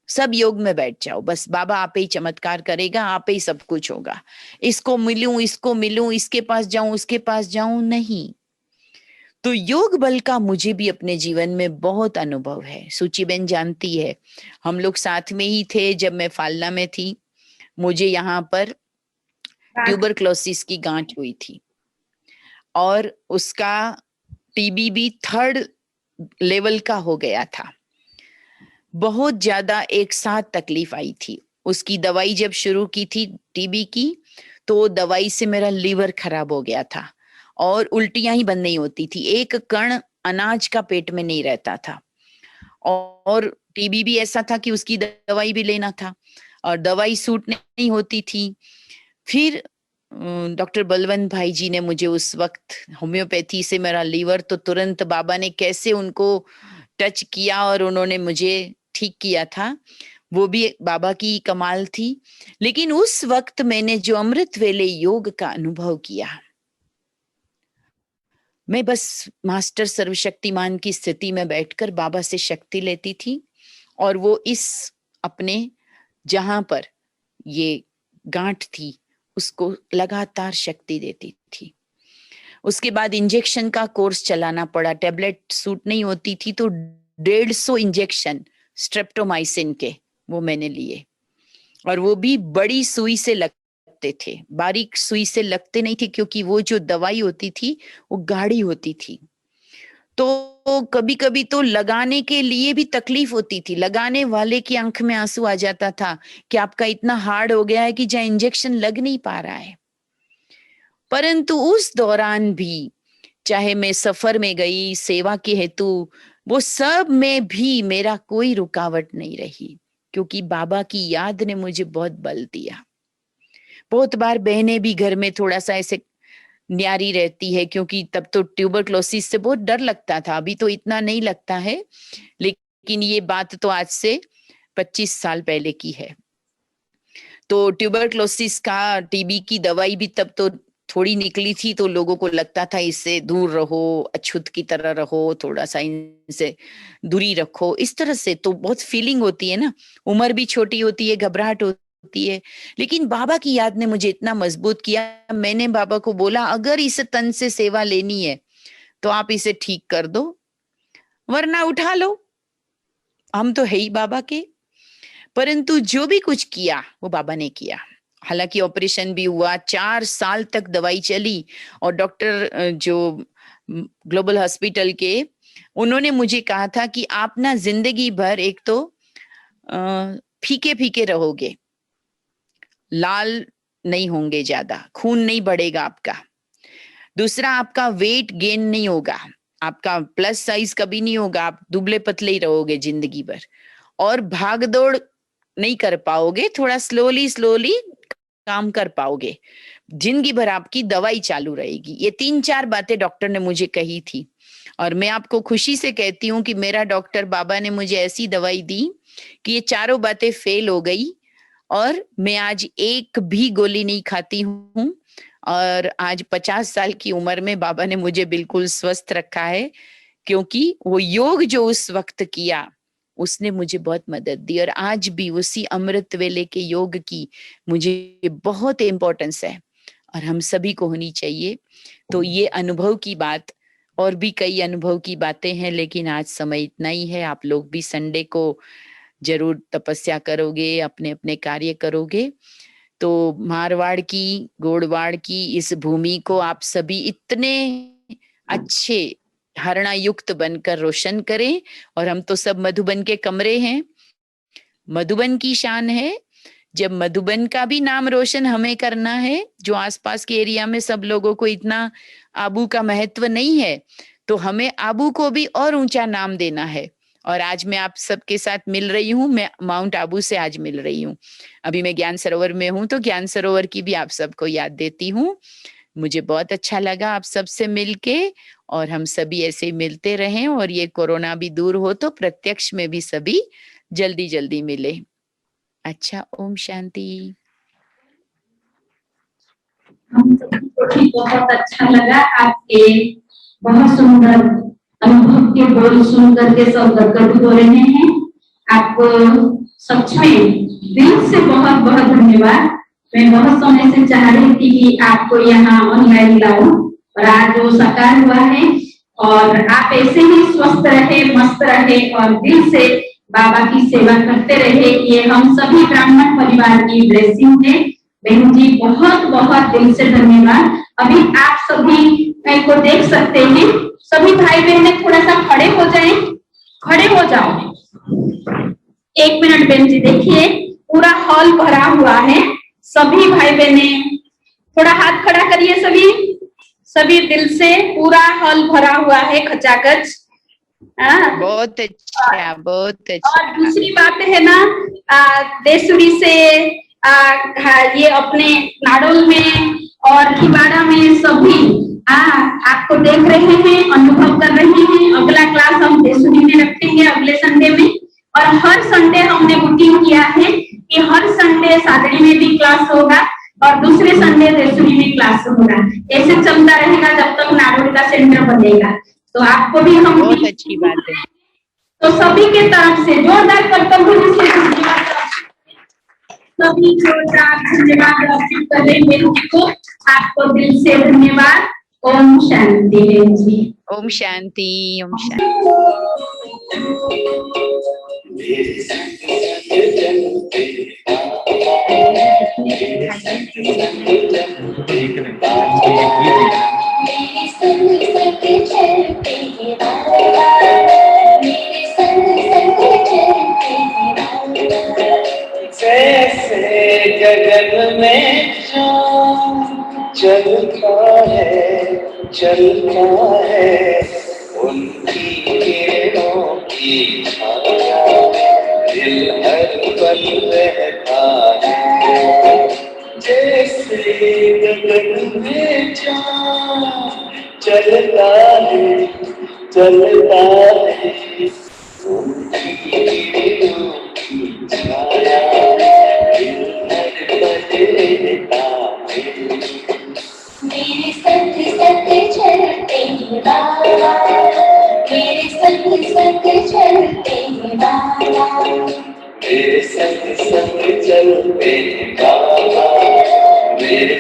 सब योग में बैठ जाओ, बस बाबा आप ही चमत्कार करेगा, आप ही सब कुछ होगा। इसको मिलूं, इसको मिलूं, इसके पास जाऊं, उसके पास जाऊं, नहीं। तो योग बल का मुझे भी अपने जीवन में बहुत अनुभव है। सूचीबेन जानती है, हम लोग साथ में ही थे जब मैं फालना में थी। मुझे यहाँ पर ट्यूबरक्लोसिस की गांठ हुई थी और उसका टीबी भी 3rd लेवल का हो गया था। बहुत ज्यादा एक साथ तकलीफ आई थी। उसकी दवाई जब शुरू की थी टीबी की, तो दवाई से मेरा लीवर खराब हो गया था और उल्टियां ही बंद नहीं होती थी, एक कण अनाज का पेट में नहीं रहता था। और टीबी भी ऐसा था कि उसकी दवाई भी लेना था और दवाई सूट नहीं होती थी। फिर डॉक्टर बलवंत भाई जी ने मुझे उस वक्त होम्योपैथी से मेरा लीवर, तो तुरंत बाबा ने कैसे उनको टच किया और उन्होंने मुझे ठीक किया था, वो भी बाबा की कमाल थी। लेकिन उस वक्त मैंने जो अमृत वेले योग का अनुभव किया, मैं बस मास्टर सर्वशक्तिमान की स्थिति में बैठकर बाबा से शक्ति लेती थी और वो इस अपने जहां पर ये गांठ थी उसको लगातार शक्ति देती थी। उसके बाद इंजेक्शन का कोर्स चलाना पड़ा, टेबलेट सूट नहीं होती थी, तो 150 इंजेक्शन स्ट्रेप्टोमाइसिन के वो मैंने लिए, और वो भी बड़ी सुई से लगते थे, बारीक सुई से लगते नहीं थे, क्योंकि वो जो दवाई होती थी वो गाढ़ी होती थी। तो कभी कभी तो लगाने के लिए भी तकलीफ होती थी, लगाने वाले की आंख में आंसू आ जाता था कि आपका इतना हार्ड हो गया है कि जहाँ इंजेक्शन लग नहीं पा रहा है। परंतु उस दौरान भी, चाहे मैं सफर में गई सेवा के हेतु, वो सब में भी मेरा कोई रुकावट नहीं रही, क्योंकि बाबा की याद ने मुझे बहुत बल दिया। बहुत बार बहनें भी घर में थोड़ा सा ऐसे न्यारी रहती है, क्योंकि तब तो ट्यूबरक्लोसिस से बहुत डर लगता था, अभी तो इतना नहीं लगता है, लेकिन ये बात तो आज से 25 साल पहले की है। तो ट्यूबरक्लोसिस का, टीबी की दवाई भी तब तो थोड़ी निकली थी तो लोगों को लगता था इससे दूर रहो, अछूत की तरह रहो, थोड़ा सा इनसे दूरी रखो, इस तरह से। तो बहुत फीलिंग होती है ना, उम्र भी छोटी होती है, घबराहट होती है। लेकिन बाबा की याद ने मुझे इतना मजबूत किया, मैंने बाबा को बोला अगर इस तन से सेवा लेनी है तो आप इसे ठीक कर दो, वरना उठा लो, हम तो है ही बाबा के। परंतु जो भी कुछ किया वो बाबा ने किया। हालांकि ऑपरेशन भी हुआ, 4 साल तक दवाई चली, और डॉक्टर जो ग्लोबल हॉस्पिटल के, उन्होंने मुझे कहा था कि आप ना जिंदगी भर एक तो फीके फीके रहोगे, लाल नहीं होंगे, ज्यादा खून नहीं बढ़ेगा आपका, दूसरा आपका वेट गेन नहीं होगा, आपका प्लस साइज कभी नहीं होगा, आप दुबले पतले ही रहोगे जिंदगी भर, और भाग दौड़ नहीं कर पाओगे, थोड़ा स्लोली स्लोली काम कर पाओगे, जिंदगी भर आपकी दवाई चालू रहेगी। ये 3-4 बातें डॉक्टर ने मुझे कही थी। और मैं आपको खुशी से कहती हूँ कि मेरा डॉक्टर बाबा ने मुझे ऐसी दवाई दी कि ये चारों बातें फेल हो गई, और मैं आज एक भी गोली नहीं खाती हूँ। और आज 50 साल की उम्र में बाबा ने मुझे बिल्कुल स्वस्थ रखा है, क्योंकि वो योग जो उस वक्त किया उसने मुझे बहुत मदद दी। और आज भी उसी अमृत वेले के योग की मुझे बहुत इम्पोर्टेंस है, और हम सभी को होनी चाहिए। तो ये अनुभव की बात, और भी कई अनुभव की बातें हैं, लेकिन आज समय इतना ही है। आप लोग भी संडे को जरूर तपस्या करोगे, अपने अपने कार्य करोगे। तो मारवाड़ की, गोड़वाड़ की इस भूमि को आप सभी इतने अच्छे धारणा युक्त बनकर रोशन करें। और हम तो सब मधुबन के कमरे हैं, मधुबन की शान है। जब मधुबन का भी नाम रोशन हमें करना है, जो आसपास के एरिया में सब लोगों को इतना आबू का महत्व नहीं है, तो हमें आबू को भी और ऊंचा नाम देना है। और आज मैं आप सबके साथ मिल रही हूँ, मैं माउंट आबू से आज मिल रही हूँ। अभी मैं ज्ञान सरोवर में हूँ, तो ज्ञान सरोवर की भी आप सबको याद देती हूँ। मुझे बहुत अच्छा लगा आप सबसे मिलके, और हम सभी ऐसे ही मिलते रहें, और ये कोरोना भी दूर हो तो प्रत्यक्ष में भी सभी जल्दी जल्दी मिले। अच्छा, ओम शांति। हम सबको भी बहुत अच्छा लगा, आपके बहुत सुंदर अनुभव के बोल सुन करके सब गदगद हो रहे हैं। आपको सच में दिल से बहुत बहुत धन्यवाद। मैं बहुत समय से चाह रही थी कि आपको यहाँ ऑनलाइन लाऊं, और आज वो साकार हुआ है। और आप ऐसे ही स्वस्थ रहे, मस्त रहे, और दिल से बाबा की सेवा करते रहे। ये हम सभी ब्राह्मण परिवार की ब्लेसिंग है। बहन जी बहुत बहुत दिल से धन्यवाद। अभी आप सभी को देख सकते हैं, सभी भाई बहनें थोड़ा सा खड़े हो जाएं, खड़े हो जाओ। 1 मिनट बहन जी, देखिए पूरा हॉल भरा हुआ है। सभी भाई बहनें थोड़ा हाथ खड़ा करिए, सभी दिल से, पूरा हॉल भरा हुआ है खचाखच। बहुत अच्छा, बहुत अच्छा। और दूसरी बात है ना, देसुरी से ये अपने नाडोल में और खिवाड़ा में सभी आपको देख रहे हैं, अनुभव कर रहे हैं। अगला क्लास हम देसुरी में रखेंगे अगले संडे में, और हर संडे हमने बुकिंग किया है कि हर संडे सादड़ी में भी क्लास होगा और दूसरे संडे देसुरी में क्लास होगा। ऐसे चलता रहेगा जब तक नाडोल का सेंटर बनेगा। तो आपको भी हम, बहुत अच्छी बात है। तो सभी के तरफ से जोरदार कर्तव्य से सभी जोरदार धन्यवाद अर्पित करेंगे को। आपको दिल से धन्यवाद। ओम शांति है जी। ओम शांति, ओम शांति। जैसे गगन में चाँद चलता है उनकी किरणों की छाया दिल हर पल रहता है। जैसे गगन में चाँद चलता है उनकी किरणों की छाया दिल हर पल रहता है। मेरे संग संग चलते हैं बाबा, मेरे संग संग चलते हैं बाबा, मेरे संग संग चलते हैं बाबा, मेरे